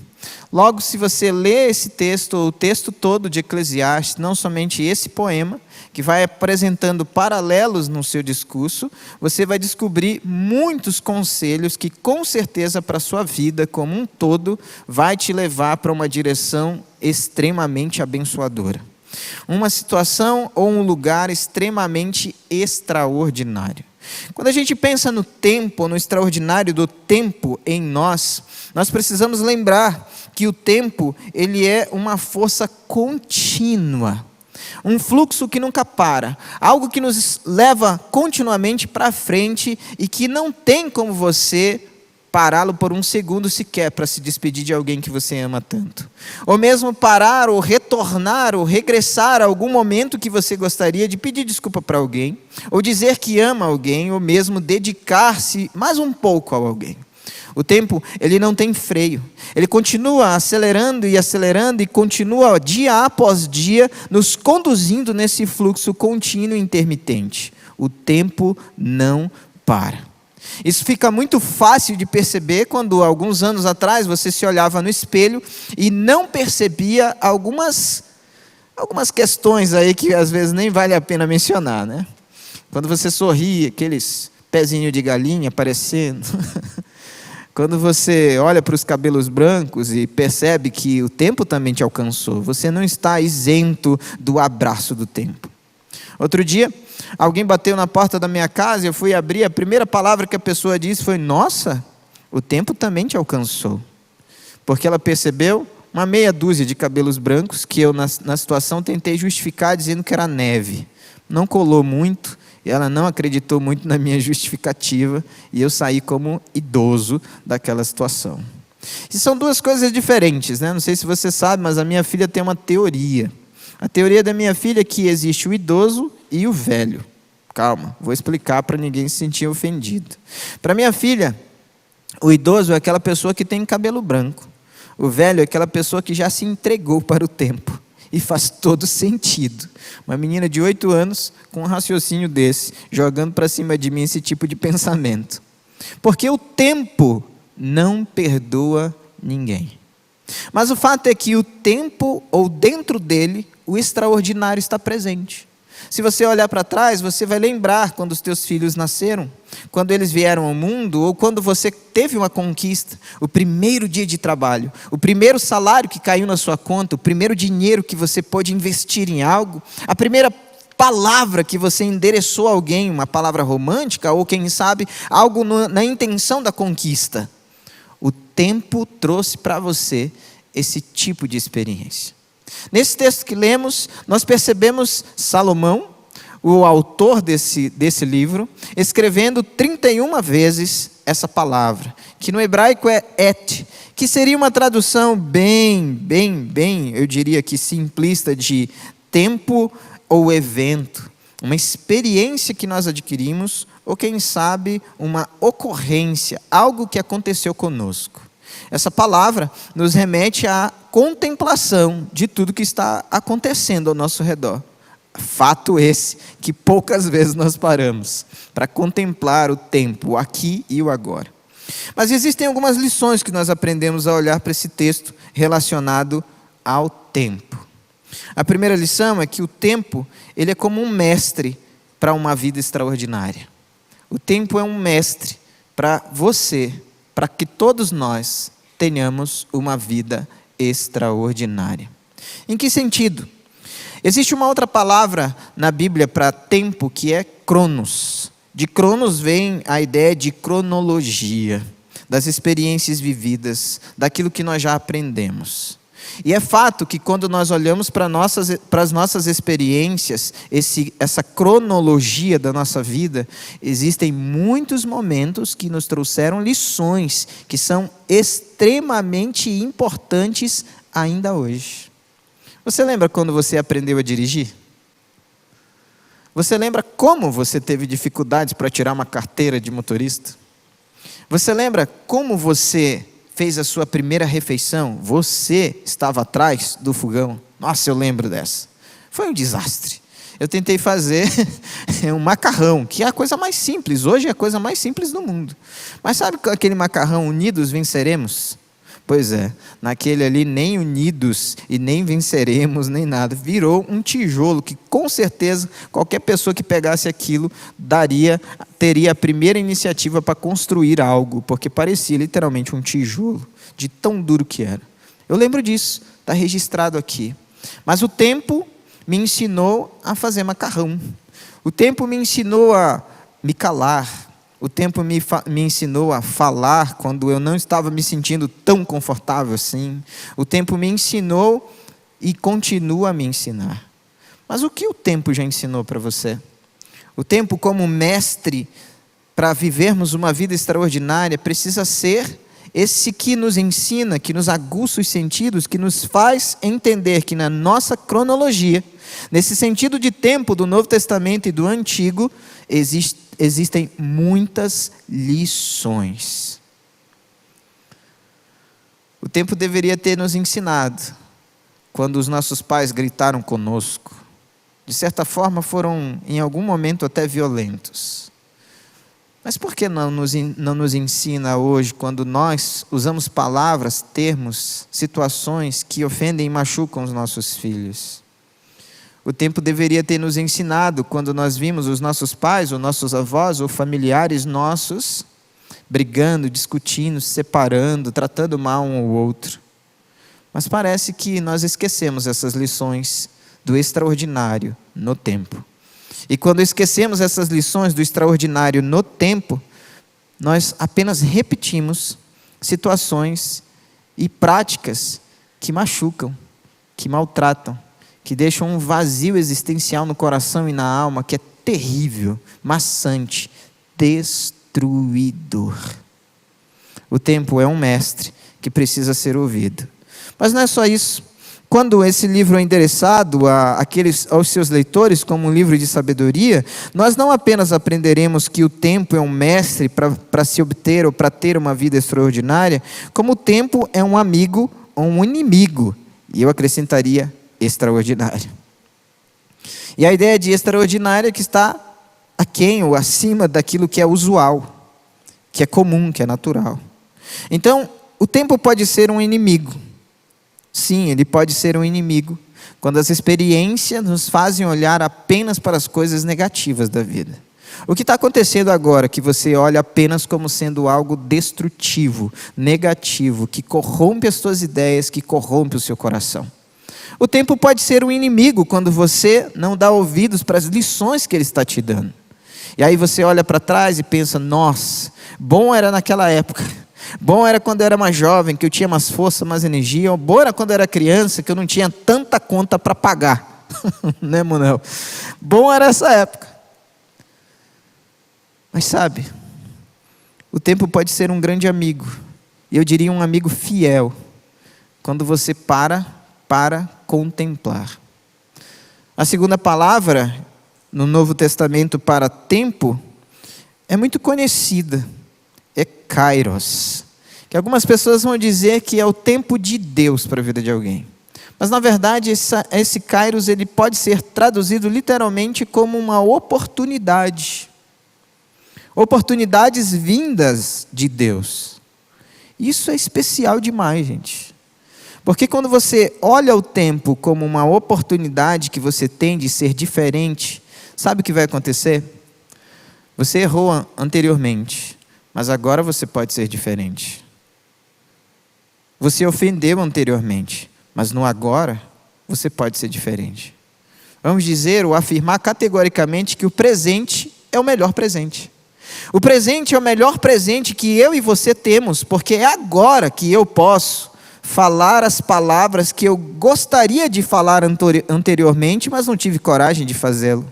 Logo, se você lê esse texto, o texto todo de Eclesiastes, não somente esse poema, que vai apresentando paralelos no seu discurso, você vai descobrir muitos conselhos que, com certeza, para a sua vida como um todo, vai te levar para uma direção extremamente abençoadora. Uma situação ou um lugar extremamente extraordinário. Quando a gente pensa no tempo, no extraordinário do tempo em nós, nós precisamos lembrar que o tempo, ele é uma força contínua. Um fluxo que nunca para, algo que nos leva continuamente para frente e que não tem como você pará-lo por um segundo sequer para se despedir de alguém que você ama tanto. Ou mesmo parar, ou retornar, ou regressar a algum momento que você gostaria de pedir desculpa para alguém, ou dizer que ama alguém, ou mesmo dedicar-se mais um pouco a alguém. O tempo, ele não tem freio. Ele continua acelerando e continua dia após dia nos conduzindo nesse fluxo contínuo e intermitente. O tempo não para. Isso fica muito fácil de perceber quando, alguns anos atrás, você se olhava no espelho e não percebia algumas questões aí que às vezes nem vale a pena mencionar, né? Quando você sorria, aqueles pezinhos de galinha aparecendo. Quando você olha para os cabelos brancos e percebe que o tempo também te alcançou, você não está isento do abraço do tempo. Outro dia, alguém bateu na porta da minha casa e eu fui abrir, a primeira palavra que a pessoa disse foi: nossa, o tempo também te alcançou. Porque ela percebeu uma meia dúzia de cabelos brancos que eu, na situação, tentei justificar dizendo que era neve. Não colou muito. Ela não acreditou muito na minha justificativa e eu saí como idoso daquela situação. E são duas coisas diferentes, né? Não sei se você sabe, mas a minha filha tem uma teoria. A teoria da minha filha é que existe o idoso e o velho. Calma, vou explicar para ninguém se sentir ofendido. Para minha filha, o idoso é aquela pessoa que tem cabelo branco. O velho é aquela pessoa que já se entregou para o tempo. E faz todo sentido. Uma menina de 8 anos com um raciocínio desse, jogando para cima de mim esse tipo de pensamento. Porque o tempo não perdoa ninguém. Mas o fato é que o tempo, ou dentro dele, o extraordinário está presente. Se você olhar para trás, você vai lembrar quando os teus filhos nasceram, quando eles vieram ao mundo, ou quando você teve uma conquista, o primeiro dia de trabalho, o primeiro salário que caiu na sua conta, o primeiro dinheiro que você pôde investir em algo, a primeira palavra que você endereçou a alguém, uma palavra romântica, ou quem sabe, algo na intenção da conquista. O tempo trouxe para você esse tipo de experiência. Nesse texto que lemos, nós percebemos Salomão, o autor desse livro, escrevendo 31 vezes essa palavra, que no hebraico é et, que seria uma tradução bem, eu diria que simplista de tempo ou evento, uma experiência que nós adquirimos, ou quem sabe uma ocorrência, algo que aconteceu conosco. Essa palavra nos remete à contemplação de tudo que está acontecendo ao nosso redor. Fato esse que poucas vezes nós paramos para contemplar o tempo, o aqui e o agora. Mas existem algumas lições que nós aprendemos a olhar para esse texto relacionado ao tempo. A primeira lição é que o tempo, ele é como um mestre para uma vida extraordinária. O tempo é um mestre para você, para que todos nós tenhamos uma vida extraordinária. Em que sentido? Existe uma outra palavra na Bíblia para tempo que é cronos. De cronos vem a ideia de cronologia, das experiências vividas, daquilo que nós já aprendemos. E é fato que quando nós olhamos para as nossas experiências, essa cronologia da nossa vida, existem muitos momentos que nos trouxeram lições que são extremamente importantes ainda hoje. Você lembra quando você aprendeu a dirigir? Você lembra como você teve dificuldades para tirar uma carteira de motorista? Você lembra como você fez a sua primeira refeição? Você estava atrás do fogão? Nossa, eu lembro dessa. Foi um desastre. Eu tentei fazer um macarrão, que é a coisa mais simples. Hoje é a coisa mais simples do mundo. Mas sabe aquele macarrão, unidos venceremos? Pois é, naquele ali nem unidos e nem venceremos, nem nada. Virou um tijolo que com certeza qualquer pessoa que pegasse aquilo teria a primeira iniciativa para construir algo, porque parecia literalmente um tijolo, de tão duro que era. Eu lembro disso, está registrado aqui. Mas o tempo me ensinou a fazer macarrão. O tempo me ensinou a me calar. O tempo me ensinou a falar quando eu não estava me sentindo tão confortável assim. O tempo me ensinou e continua a me ensinar. Mas o que o tempo já ensinou para você? O tempo, como mestre, para vivermos uma vida extraordinária, precisa ser esse que nos ensina, que nos aguça os sentidos, que nos faz entender que na nossa cronologia, nesse sentido de tempo do Novo Testamento e do Antigo, existem muitas lições. O tempo deveria ter nos ensinado, quando os nossos pais gritaram conosco, de certa forma foram em algum momento até violentos. Mas por que não nos ensina hoje, quando nós usamos palavras, termos, situações que ofendem e machucam os nossos filhos? O tempo deveria ter nos ensinado, quando nós vimos os nossos pais, ou nossos avós, ou familiares nossos, brigando, discutindo, se separando, tratando mal um ao outro. Mas parece que nós esquecemos essas lições do extraordinário no tempo. E quando esquecemos essas lições do extraordinário no tempo, nós apenas repetimos situações e práticas que machucam, que maltratam, que deixam um vazio existencial no coração e na alma que é terrível, maçante, destruidor. O tempo é um mestre que precisa ser ouvido. Mas não é só isso. Quando esse livro é endereçado aos seus leitores como um livro de sabedoria, nós não apenas aprenderemos que o tempo é um mestre para se obter ou para ter uma vida extraordinária, como o tempo é um amigo ou um inimigo, e eu acrescentaria extraordinário. E a ideia de extraordinário é que está aquém ou acima daquilo que é usual, que é comum, que é natural. Então, o tempo pode ser um inimigo. Sim, ele pode ser um inimigo, quando as experiências nos fazem olhar apenas para as coisas negativas da vida. O que está acontecendo agora, que você olha apenas como sendo algo destrutivo, negativo, que corrompe as suas ideias, que corrompe o seu coração. O tempo pode ser um inimigo, quando você não dá ouvidos para as lições que ele está te dando. E aí você olha para trás e pensa, nossa, bom era naquela época. Bom era quando eu era mais jovem, que eu tinha mais força, mais energia. Bom era quando eu era criança, que eu não tinha tanta conta para pagar. Né, Manuel? Bom era essa época. Mas sabe, o tempo pode ser um grande amigo. E eu diria um amigo fiel. Quando você para contemplar. A segunda palavra no Novo Testamento para tempo é muito conhecida. É kairos, que algumas pessoas vão dizer que é o tempo de Deus para a vida de alguém. Mas na verdade esse kairos ele pode ser traduzido literalmente como uma oportunidade. Oportunidades vindas de Deus. Isso é especial demais, gente. Porque quando você olha o tempo como uma oportunidade que você tem de ser diferente, sabe o que vai acontecer? Você errou anteriormente. Mas agora você pode ser diferente. Você ofendeu anteriormente, mas no agora você pode ser diferente. Vamos dizer ou afirmar categoricamente que o presente é o melhor presente. O presente é o melhor presente que eu e você temos, porque é agora que eu posso falar as palavras que eu gostaria de falar anteriormente, mas não tive coragem de fazê-lo.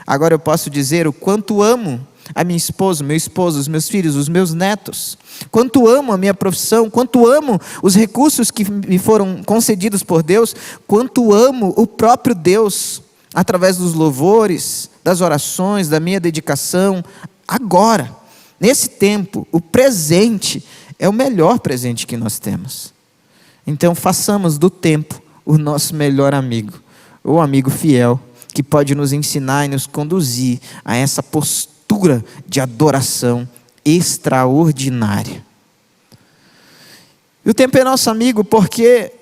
Agora eu posso dizer o quanto amo a minha esposa, meu esposo, os meus filhos, os meus netos. Quanto amo a minha profissão, quanto amo os recursos que me foram concedidos por Deus, quanto amo o próprio Deus, através dos louvores, das orações, da minha dedicação. Agora, nesse tempo, o presente é o melhor presente que nós temos. Então façamos do tempo o nosso melhor amigo, o amigo fiel, que pode nos ensinar e nos conduzir a essa postura de adoração extraordinária. E o tempo é nosso amigo porque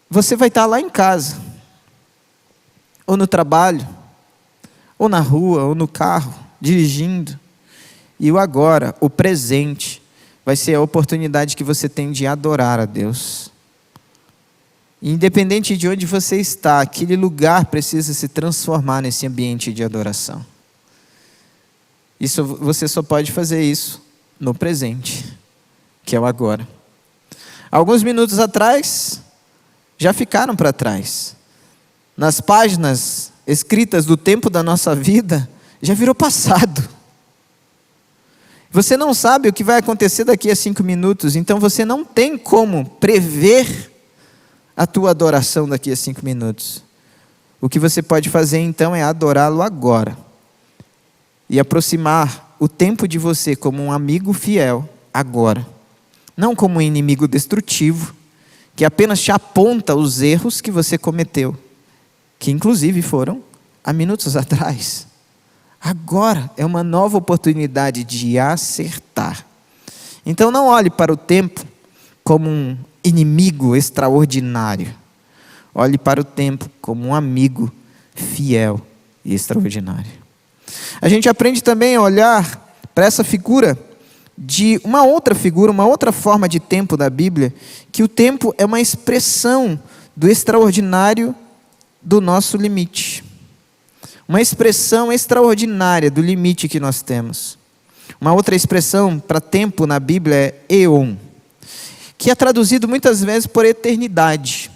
você vai estar lá em casa, ou no trabalho, ou na rua, ou no carro, dirigindo. E o agora, o presente, vai ser a oportunidade que você tem de adorar a Deus. Independente de onde você está, aquele lugar precisa se transformar nesse ambiente de adoração. Isso, você só pode fazer isso no presente, que é o agora. Alguns minutos atrás, já ficaram para trás. Nas páginas escritas do tempo da nossa vida, já virou passado. Você não sabe o que vai acontecer daqui a 5 minutos, então você não tem como prever a tua adoração daqui a 5 minutos. O que você pode fazer então é adorá-lo agora. E aproximar o tempo de você como um amigo fiel agora. Não como um inimigo destrutivo, que apenas te aponta os erros que você cometeu. Que inclusive foram há minutos atrás. Agora é uma nova oportunidade de acertar. Então não olhe para o tempo como um inimigo extraordinário. Olhe para o tempo como um amigo fiel e extraordinário. A gente aprende também a olhar para essa figura de uma outra figura, uma outra forma de tempo da Bíblia, que o tempo é uma expressão do extraordinário do nosso limite. Uma expressão extraordinária do limite que nós temos. Uma outra expressão para tempo na Bíblia é eon, que é traduzido muitas vezes por eternidade.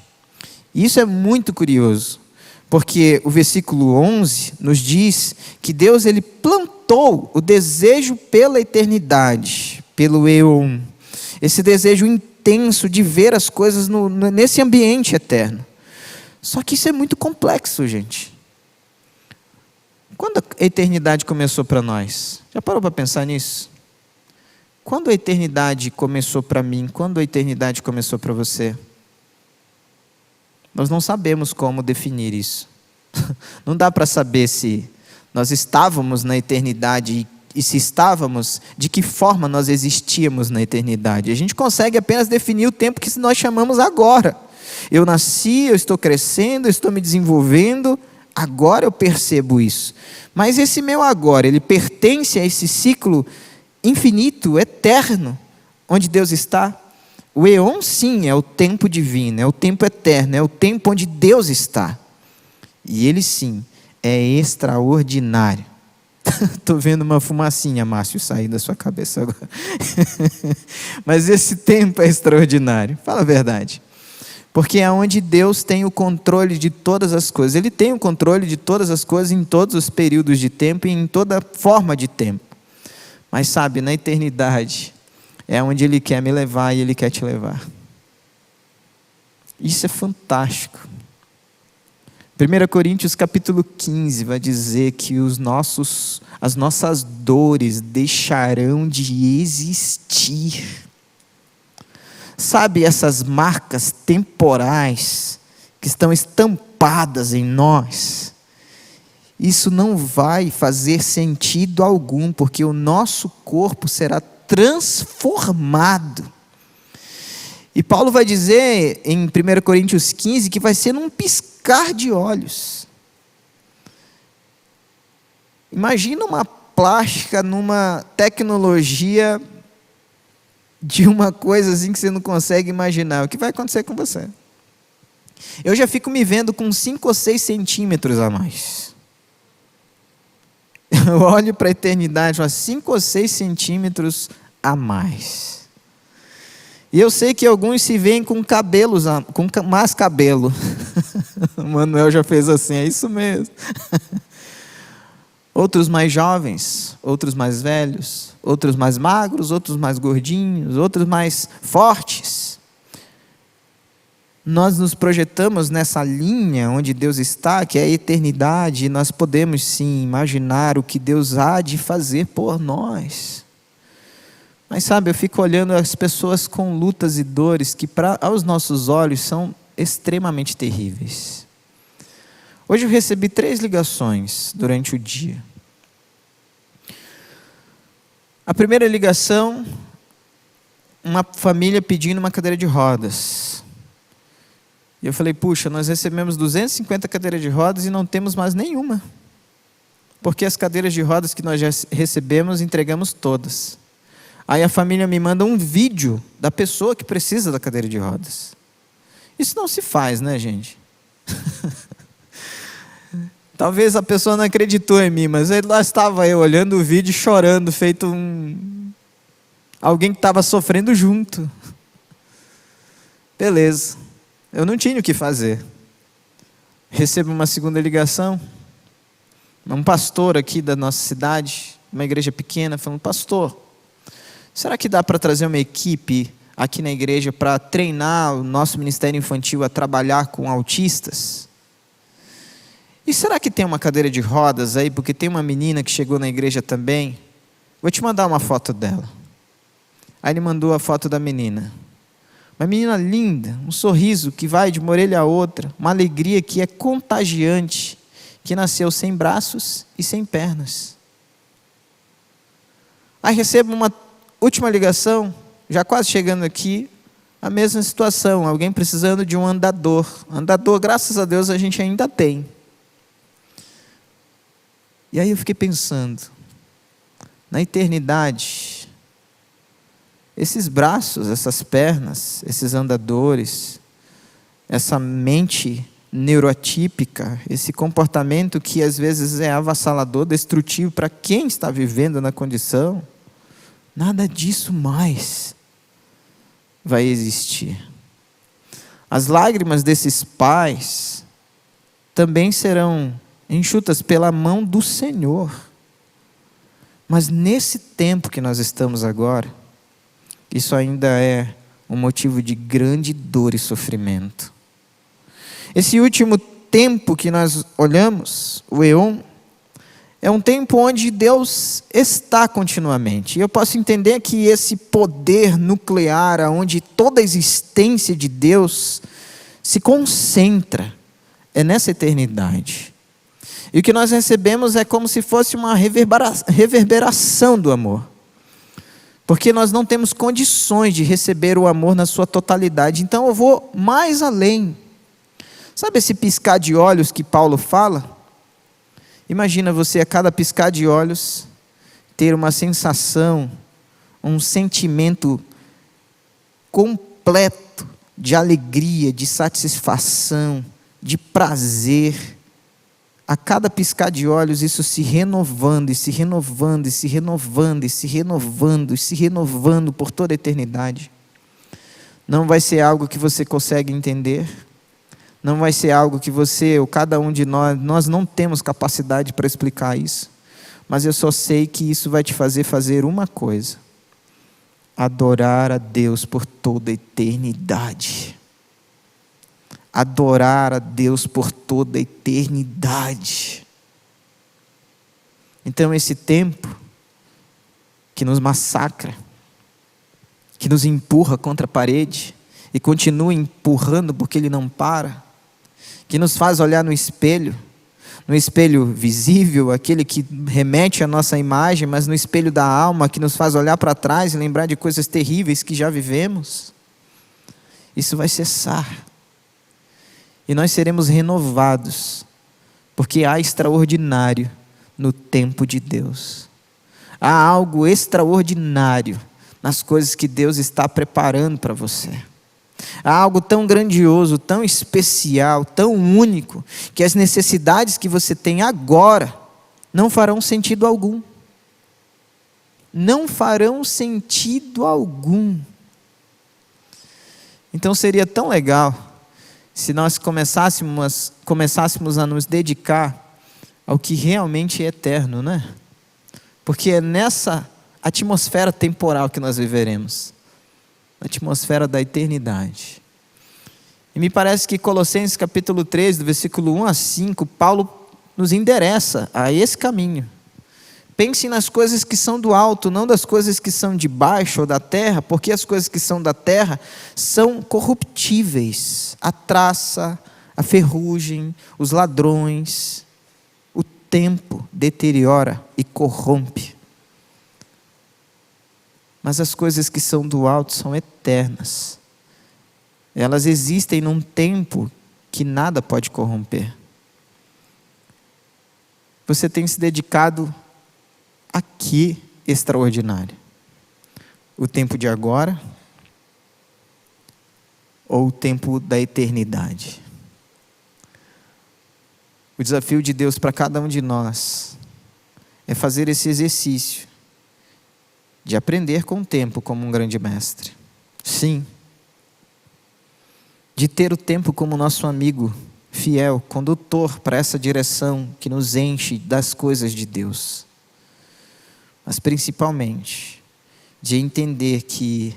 E isso é muito curioso, porque o versículo 11 nos diz que Deus ele plantou o desejo pela eternidade, pelo eon. Esse desejo intenso de ver as coisas nesse ambiente eterno. Só que isso é muito complexo, gente. Quando a eternidade começou para nós? Já parou para pensar nisso? Quando a eternidade começou para mim? Quando a eternidade começou para você? Nós não sabemos como definir isso. Não dá para saber se nós estávamos na eternidade e se estávamos, de que forma nós existíamos na eternidade. A gente consegue apenas definir o tempo que nós chamamos agora. Eu nasci, eu estou crescendo, eu estou me desenvolvendo, agora eu percebo isso. Mas esse meu agora, ele pertence a esse ciclo infinito, eterno, onde Deus está. O eon, sim, é o tempo divino, é o tempo eterno, é o tempo onde Deus está. E ele, sim, é extraordinário. Estou vendo uma fumacinha, Márcio, sair da sua cabeça agora. Mas esse tempo é extraordinário, fala a verdade. Porque é onde Deus tem o controle de todas as coisas. Ele tem o controle de todas as coisas em todos os períodos de tempo e em toda forma de tempo. Mas sabe, na eternidade, é onde Ele quer me levar e Ele quer te levar. Isso é fantástico. 1 Coríntios capítulo 15 vai dizer que as nossas dores deixarão de existir. Sabe essas marcas temporais que estão estampadas em nós? Isso não vai fazer sentido algum, porque o nosso corpo será transformado. E Paulo vai dizer em 1 Coríntios 15 que vai ser num piscar de olhos. Imagina uma plástica numa tecnologia de uma coisa assim que você não consegue imaginar. O que vai acontecer com você? Eu já fico me vendo com 5 ou 6 centímetros a mais. Eu olho para a eternidade, 5 ou 6 centímetros a mais. E eu sei que alguns se veem com cabelos, com mais cabelo. O Manuel já fez assim, é isso mesmo. Outros mais jovens, outros mais velhos, outros mais magros, outros mais gordinhos, outros mais fortes. Nós nos projetamos nessa linha onde Deus está, que é a eternidade, e nós podemos sim imaginar o que Deus há de fazer por nós. Mas sabe, eu fico olhando as pessoas com lutas e dores que aos nossos olhos são extremamente terríveis. Hoje eu recebi 3 ligações durante o dia. A primeira ligação, uma família pedindo uma cadeira de rodas. E eu falei, puxa, nós recebemos 250 cadeiras de rodas e não temos mais nenhuma. Porque as cadeiras de rodas que nós já recebemos, entregamos todas. Aí a família me manda um vídeo da pessoa que precisa da cadeira de rodas. Isso não se faz, né, gente? Talvez a pessoa não acreditou em mim, mas lá estava eu olhando o vídeo, chorando, feito alguém que estava sofrendo junto. Beleza, eu não tinha o que fazer. Recebo uma segunda ligação, um pastor aqui da nossa cidade, uma igreja pequena, falando: pastor, será que dá para trazer uma equipe aqui na igreja para treinar o nosso ministério infantil a trabalhar com autistas? E será que tem uma cadeira de rodas aí? Porque tem uma menina que chegou na igreja também. Vou te mandar uma foto dela. Aí ele mandou a foto da menina. Uma menina linda, um sorriso que vai de uma orelha a outra, uma alegria que é contagiante, que nasceu sem braços e sem pernas. Aí recebo uma última ligação, já quase chegando aqui, a mesma situação, alguém precisando de um andador. Andador, graças a Deus, a gente ainda tem. E aí eu fiquei pensando, na eternidade, esses braços, essas pernas, esses andadores, essa mente neurotípica, esse comportamento que às vezes é avassalador, destrutivo para quem está vivendo na condição, nada disso mais vai existir. As lágrimas desses pais também serão enxutas pela mão do Senhor. Mas nesse tempo que nós estamos agora, isso ainda é um motivo de grande dor e sofrimento. Esse último tempo que nós olhamos, o Eon, é um tempo onde Deus está continuamente. E eu posso entender que esse poder nuclear, onde toda a existência de Deus se concentra, é nessa eternidade. E o que nós recebemos é como se fosse uma reverberação do amor. Porque nós não temos condições de receber o amor na sua totalidade. Então eu vou mais além. Sabe esse piscar de olhos que Paulo fala? Imagina você a cada piscar de olhos ter uma sensação, um sentimento completo de alegria, de satisfação, de prazer. A cada piscar de olhos, isso se renovando, e se renovando, e se renovando, e se renovando, e se renovando por toda a eternidade. Não vai ser algo que você consegue entender, não vai ser algo que você, ou cada um de nós não temos capacidade para explicar isso, mas eu só sei que isso vai te fazer uma coisa: adorar a Deus por toda a eternidade. Adorar a Deus por toda a eternidade. Então esse tempo que nos massacra, que nos empurra contra a parede e continua empurrando porque ele não para, que nos faz olhar no espelho visível, aquele que remete à nossa imagem, mas no espelho da alma, que nos faz olhar para trás e lembrar de coisas terríveis que já vivemos, isso vai cessar. E nós seremos renovados, porque há extraordinário no tempo de Deus. Há algo extraordinário nas coisas que Deus está preparando para você. Há algo tão grandioso, tão especial, tão único, que as necessidades que você tem agora não farão sentido algum. Não farão sentido algum. Então seria tão legal se nós começássemos a nos dedicar ao que realmente é eterno, né? Porque é nessa atmosfera temporal que nós viveremos, a atmosfera da eternidade. E me parece que Colossenses capítulo 3, do versículo 1 a 5, Paulo nos endereça a esse caminho. Pense nas coisas que são do alto, não das coisas que são de baixo ou da terra, porque as coisas que são da terra são corruptíveis. A traça, a ferrugem, os ladrões, o tempo deteriora e corrompe. Mas as coisas que são do alto são eternas. Elas existem num tempo que nada pode corromper. Você tem se dedicado a que extraordinário? O tempo de agora ou o tempo da eternidade? O desafio de Deus para cada um de nós é fazer esse exercício de aprender com o tempo como um grande mestre. Sim. De ter o tempo como nosso amigo fiel, condutor para essa direção que nos enche das coisas de Deus. Mas principalmente, de entender que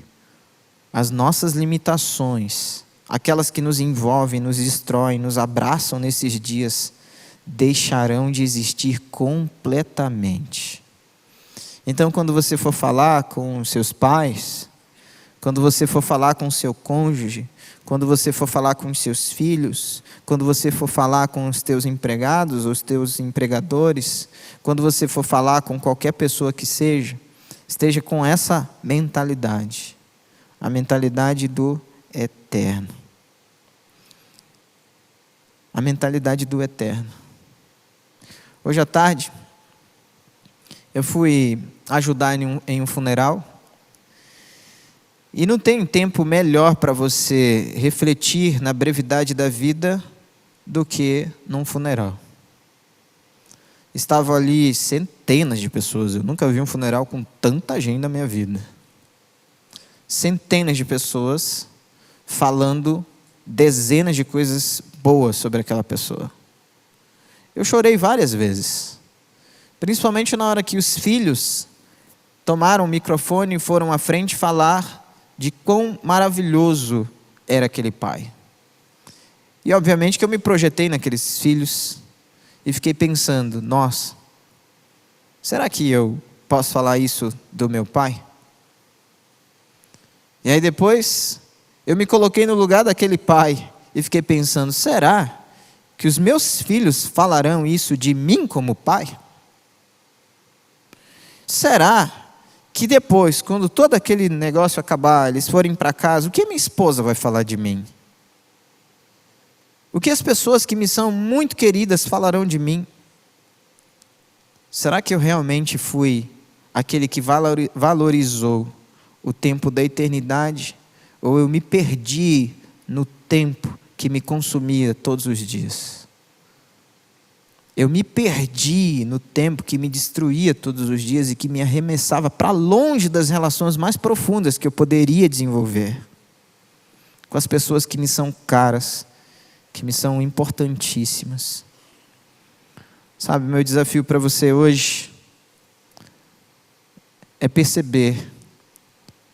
as nossas limitações, aquelas que nos envolvem, nos destroem, nos abraçam nesses dias, deixarão de existir completamente. Então, quando você for falar com seus pais, quando você for falar com o seu cônjuge, quando você for falar com os seus filhos, quando você for falar com os teus empregados, os teus empregadores, quando você for falar com qualquer pessoa que seja, esteja com essa mentalidade, a mentalidade do eterno. A mentalidade do eterno. Hoje à tarde, eu fui ajudar em um funeral. E não tem tempo melhor para você refletir na brevidade da vida do que num funeral. Estavam ali centenas de pessoas. Eu nunca vi um funeral com tanta gente na minha vida. Centenas de pessoas falando dezenas de coisas boas sobre aquela pessoa. Eu chorei várias vezes. Principalmente na hora que os filhos tomaram o microfone e foram à frente falar de quão maravilhoso era aquele pai. E obviamente que eu me projetei naqueles filhos e fiquei pensando, nossa, será que eu posso falar isso do meu pai? E aí depois eu me coloquei no lugar daquele pai e fiquei pensando, será que os meus filhos falarão isso de mim como pai? Será que depois, quando todo aquele negócio acabar, eles forem para casa, o que minha esposa vai falar de mim? O que as pessoas que me são muito queridas falarão de mim? Será que eu realmente fui aquele que valorizou o tempo da eternidade? Ou eu me perdi no tempo que me consumia todos os dias? Eu me perdi no tempo que me destruía todos os dias e que me arremessava para longe das relações mais profundas que eu poderia desenvolver com as pessoas que me são caras, que me são importantíssimas. Sabe, meu desafio para você hoje é perceber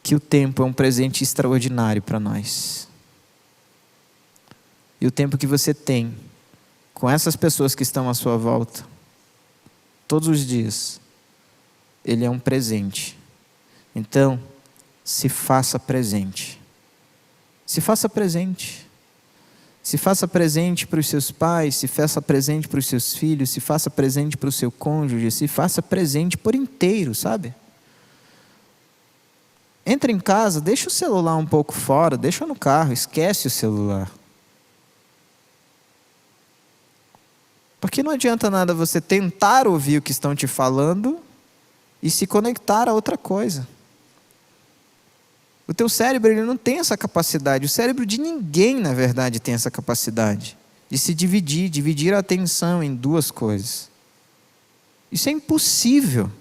que o tempo é um presente extraordinário para nós. E o tempo que você tem com essas pessoas que estão à sua volta, todos os dias, ele é um presente. Então, se faça presente. Se faça presente. Se faça presente para os seus pais, se faça presente para os seus filhos, se faça presente para o seu cônjuge, se faça presente por inteiro, sabe? Entra em casa, deixa o celular um pouco fora, deixa no carro, esquece o celular. Porque não adianta nada você tentar ouvir o que estão te falando e se conectar a outra coisa. O teu cérebro, ele não tem essa capacidade. O cérebro de ninguém, na verdade, tem essa capacidade de se dividir a atenção em duas coisas. Isso é impossível.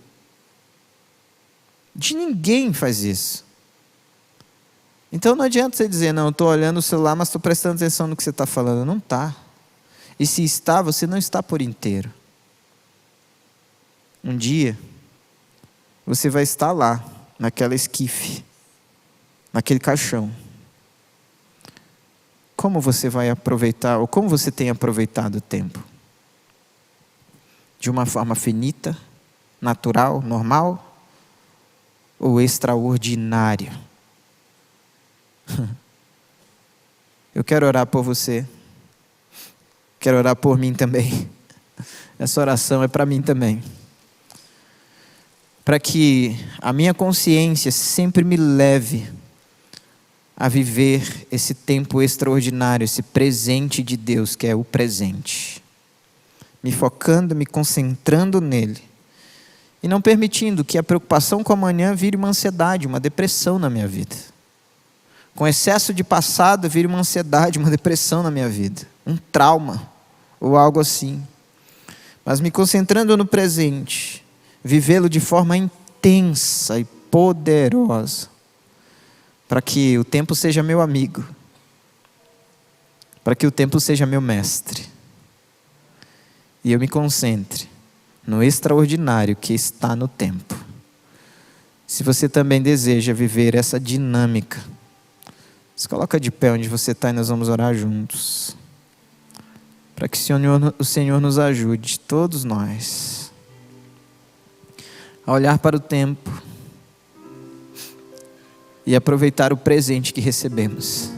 De ninguém faz isso. Então não adianta você dizer, não, eu estou olhando o celular, mas estou prestando atenção no que você está falando. Não está. E se está, você não está por inteiro. Um dia, você vai estar lá, naquela esquife, naquele caixão. Como você vai aproveitar, ou como você tem aproveitado o tempo? De uma forma finita, natural, normal, ou extraordinária? Eu quero orar por você. Quero orar por mim também. Essa oração é para mim também. Para que a minha consciência sempre me leve a viver esse tempo extraordinário, esse presente de Deus, que é o presente. Me focando, me concentrando nele. E não permitindo que a preocupação com amanhã vire uma ansiedade, uma depressão na minha vida. com excesso de passado, vire uma ansiedade, uma depressão na minha vida, um trauma ou algo assim. Mas me concentrando no presente, vivê-lo de forma intensa e poderosa, para que o tempo seja meu amigo, para que o tempo seja meu mestre, e eu me concentre no extraordinário que está no tempo. Se você também deseja viver essa dinâmica, se coloca de pé onde você está e nós vamos orar juntos, para que o Senhor nos ajude, todos nós, a olhar para o tempo e aproveitar o presente que recebemos,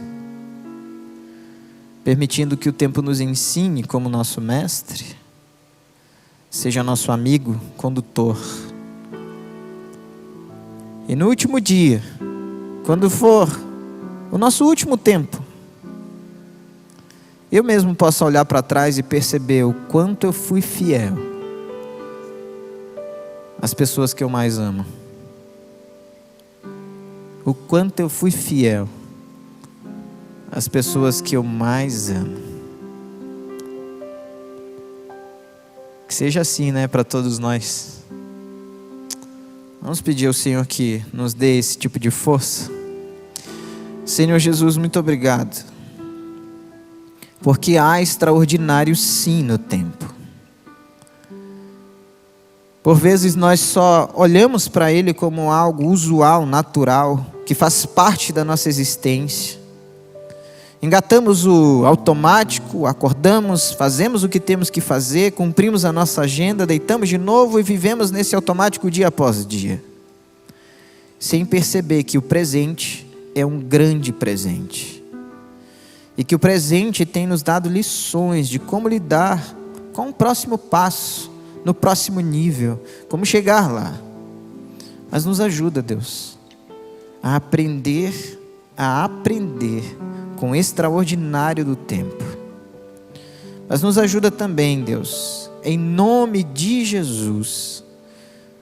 permitindo que o tempo nos ensine como nosso mestre, seja nosso amigo, condutor. E no último dia, quando for o nosso último tempo, eu mesmo posso olhar para trás e perceber o quanto eu fui fiel às pessoas que eu mais amo. O quanto eu fui fiel às pessoas que eu mais amo. Que seja assim, né, para todos nós. Vamos pedir ao Senhor que nos dê esse tipo de força. Senhor Jesus, muito obrigado, porque há extraordinário sim no tempo. Por vezes nós só olhamos para ele como algo usual, natural, que faz parte da nossa existência. Engatamos o automático, acordamos, fazemos o que temos que fazer, cumprimos a nossa agenda, deitamos de novo e vivemos nesse automático dia após dia, sem perceber que o presente é um grande presente. E que o presente tem nos dado lições de como lidar com o próximo passo, no próximo nível, como chegar lá. Mas nos ajuda, Deus, a aprender com o extraordinário do tempo. Mas nos ajuda também, Deus, em nome de Jesus,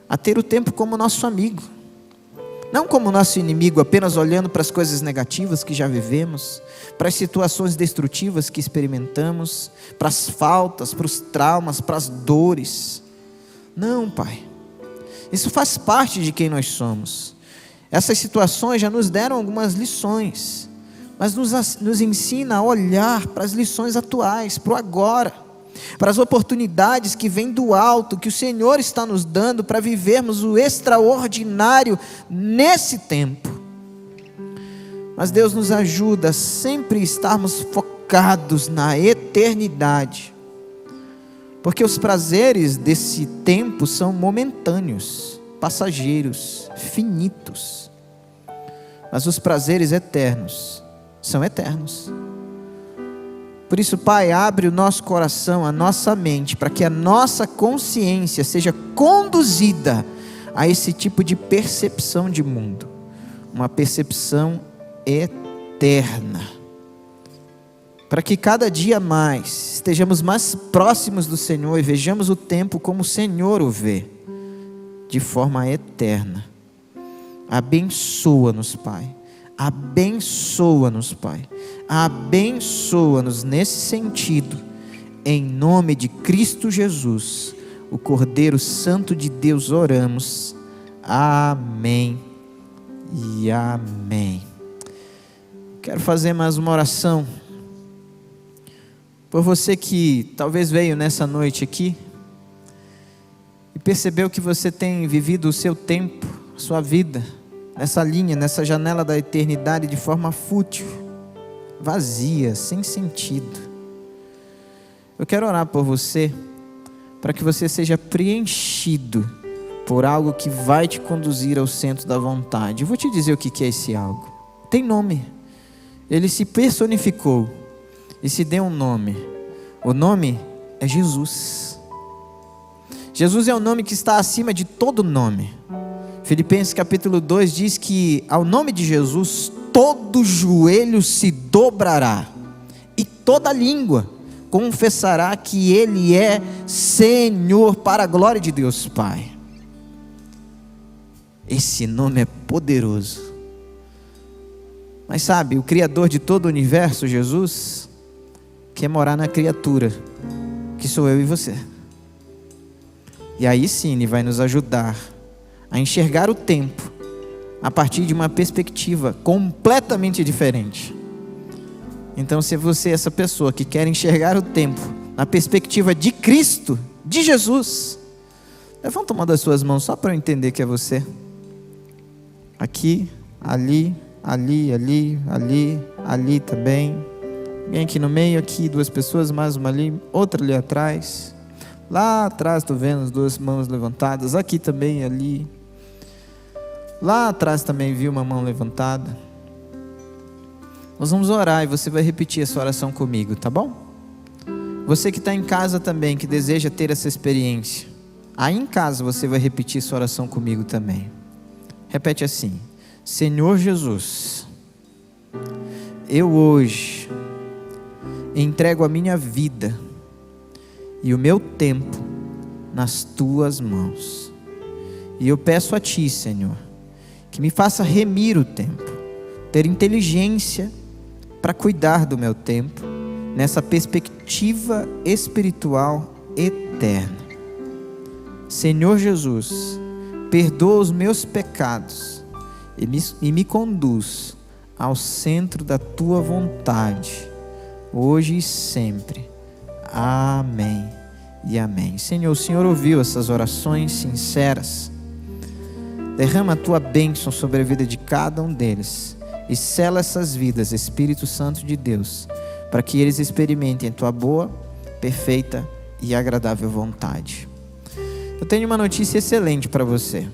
a ter o tempo como nosso amigo, não como nosso inimigo, apenas olhando para as coisas negativas que já vivemos, para as situações destrutivas que experimentamos, para as faltas, para os traumas, para as dores. Não, Pai, isso faz parte de quem nós somos. Essas situações já nos deram algumas lições, mas nos ensina a olhar para as lições atuais, para o agora, para as oportunidades que vêm do alto, que o Senhor está nos dando para vivermos o extraordinário nesse tempo. Mas Deus nos ajuda a sempre estarmos focados na eternidade, porque os prazeres desse tempo são momentâneos, passageiros, finitos, mas os prazeres eternos são eternos. Por isso, Pai, abre o nosso coração, a nossa mente, para que a nossa consciência seja conduzida a esse tipo de percepção de mundo, uma percepção eterna, para que cada dia mais estejamos mais próximos do Senhor e vejamos o tempo como o Senhor o vê, de forma eterna. Abençoa-nos, Pai. Abençoa-nos, Pai. Abençoa-nos nesse sentido, em nome de Cristo Jesus, o Cordeiro Santo de Deus, oramos. Amém e amém. Quero fazer mais uma oração por você que talvez veio nessa noite aqui e percebeu que você tem vivido o seu tempo, a sua vida, nessa linha, nessa janela da eternidade de forma fútil, vazia, sem sentido. Eu quero orar por você, para que você seja preenchido por algo que vai te conduzir ao centro da vontade. Eu vou te dizer o que é esse algo. Tem nome. Ele se personificou e se deu um nome. O nome é Jesus. Jesus é o nome que está acima de todo nome. Filipenses capítulo 2 diz que ao nome de Jesus todo joelho se dobrará e toda língua confessará que Ele é Senhor, para a glória de Deus Pai. Esse nome é poderoso. Mas sabe, o Criador de todo o universo, Jesus, quer morar na criatura, que sou eu e você. E aí sim Ele vai nos ajudar a enxergar o tempo a partir de uma perspectiva completamente diferente. Então, se você é essa pessoa que quer enxergar o tempo na perspectiva de Cristo, de Jesus, levanta uma das suas mãos só para eu entender que é você. Aqui, ali, ali, ali, ali, ali também. Alguém aqui no meio, aqui, 2 pessoas, mais uma ali, outra ali atrás. Lá atrás estou vendo as 2 mãos levantadas, aqui também, ali. Lá atrás também vi uma mão levantada. Nós vamos orar e você vai repetir essa oração comigo, tá bom? Você que está em casa também, que deseja ter essa experiência, aí em casa você vai repetir essa oração comigo também. Repete assim: Senhor Jesus, eu hoje entrego a minha vida e o meu tempo nas tuas mãos. E eu peço a ti, Senhor, que me faça remir o tempo, ter inteligência para cuidar do meu tempo, nessa perspectiva espiritual eterna. Senhor Jesus, perdoa os meus pecados e me conduz ao centro da tua vontade, hoje e sempre. Amém e amém. Senhor, o Senhor ouviu essas orações sinceras. Derrama a tua bênção sobre a vida de cada um deles e sela essas vidas, Espírito Santo de Deus, para que eles experimentem a tua boa, perfeita e agradável vontade. Eu tenho uma notícia excelente para você.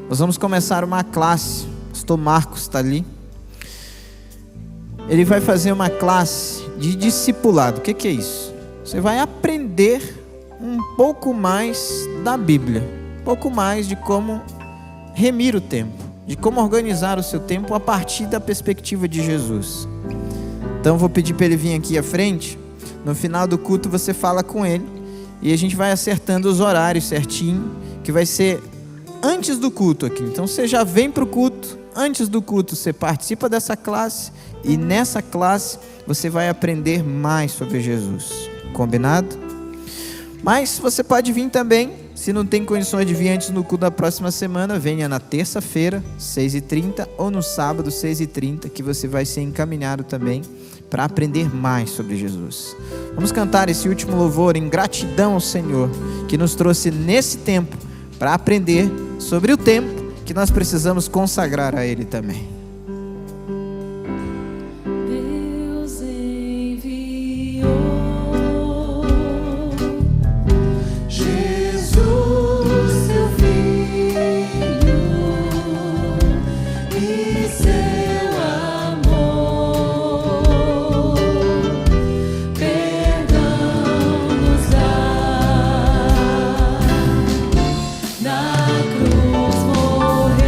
Nós vamos começar uma classe. O pastor Marcos está ali. Ele vai fazer uma classe de discipulado. O que é isso? Você vai aprender um pouco mais da Bíblia, um pouco mais de como remir o tempo, de como organizar o seu tempo a partir da perspectiva de Jesus. Então vou pedir para ele vir aqui à frente. No final do culto você fala com ele e a gente vai acertando os horários certinho, que vai ser antes do culto aqui. Então você já vem para o culto, antes do culto você participa dessa classe e nessa classe você vai aprender mais sobre Jesus. Combinado? Mas você pode vir também, se não tem condições de vir antes no culto da próxima semana, venha na terça-feira, 6h30, ou no sábado, 6h30, que você vai ser encaminhado também para aprender mais sobre Jesus. Vamos cantar esse último louvor em gratidão ao Senhor, que nos trouxe nesse tempo para aprender sobre o tempo que nós precisamos consagrar a Ele também. Deus enviou Jesus, seu Filho, e seu amor, perdão nos dá, na cruz morrer.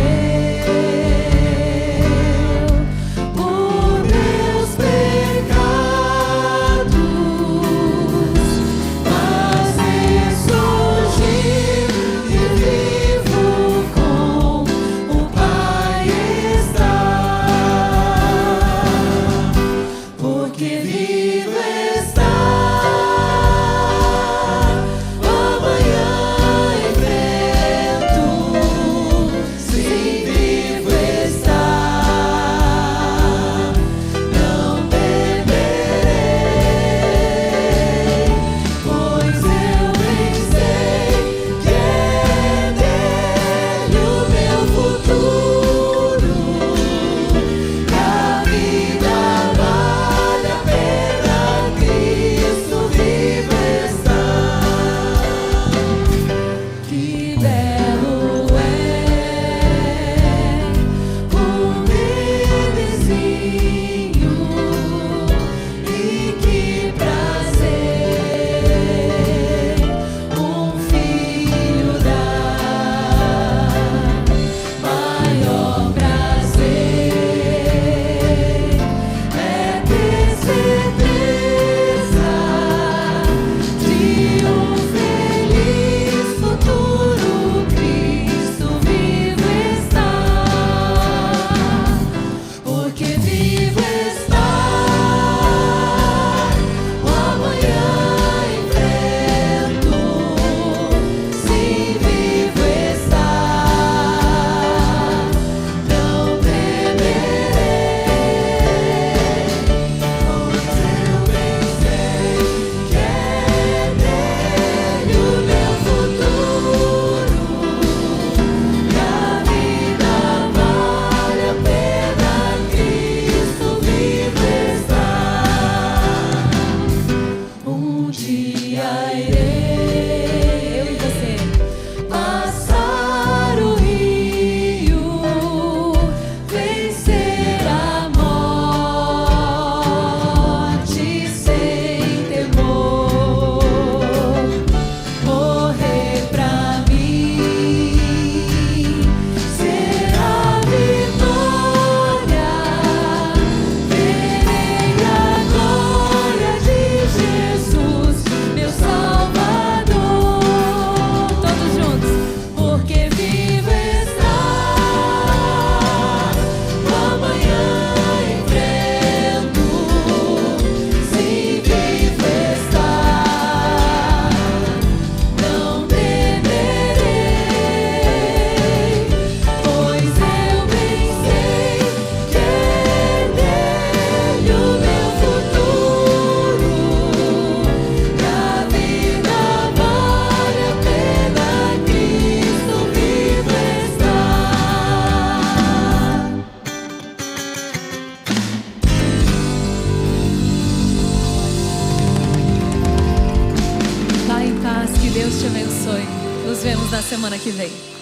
semana que vem.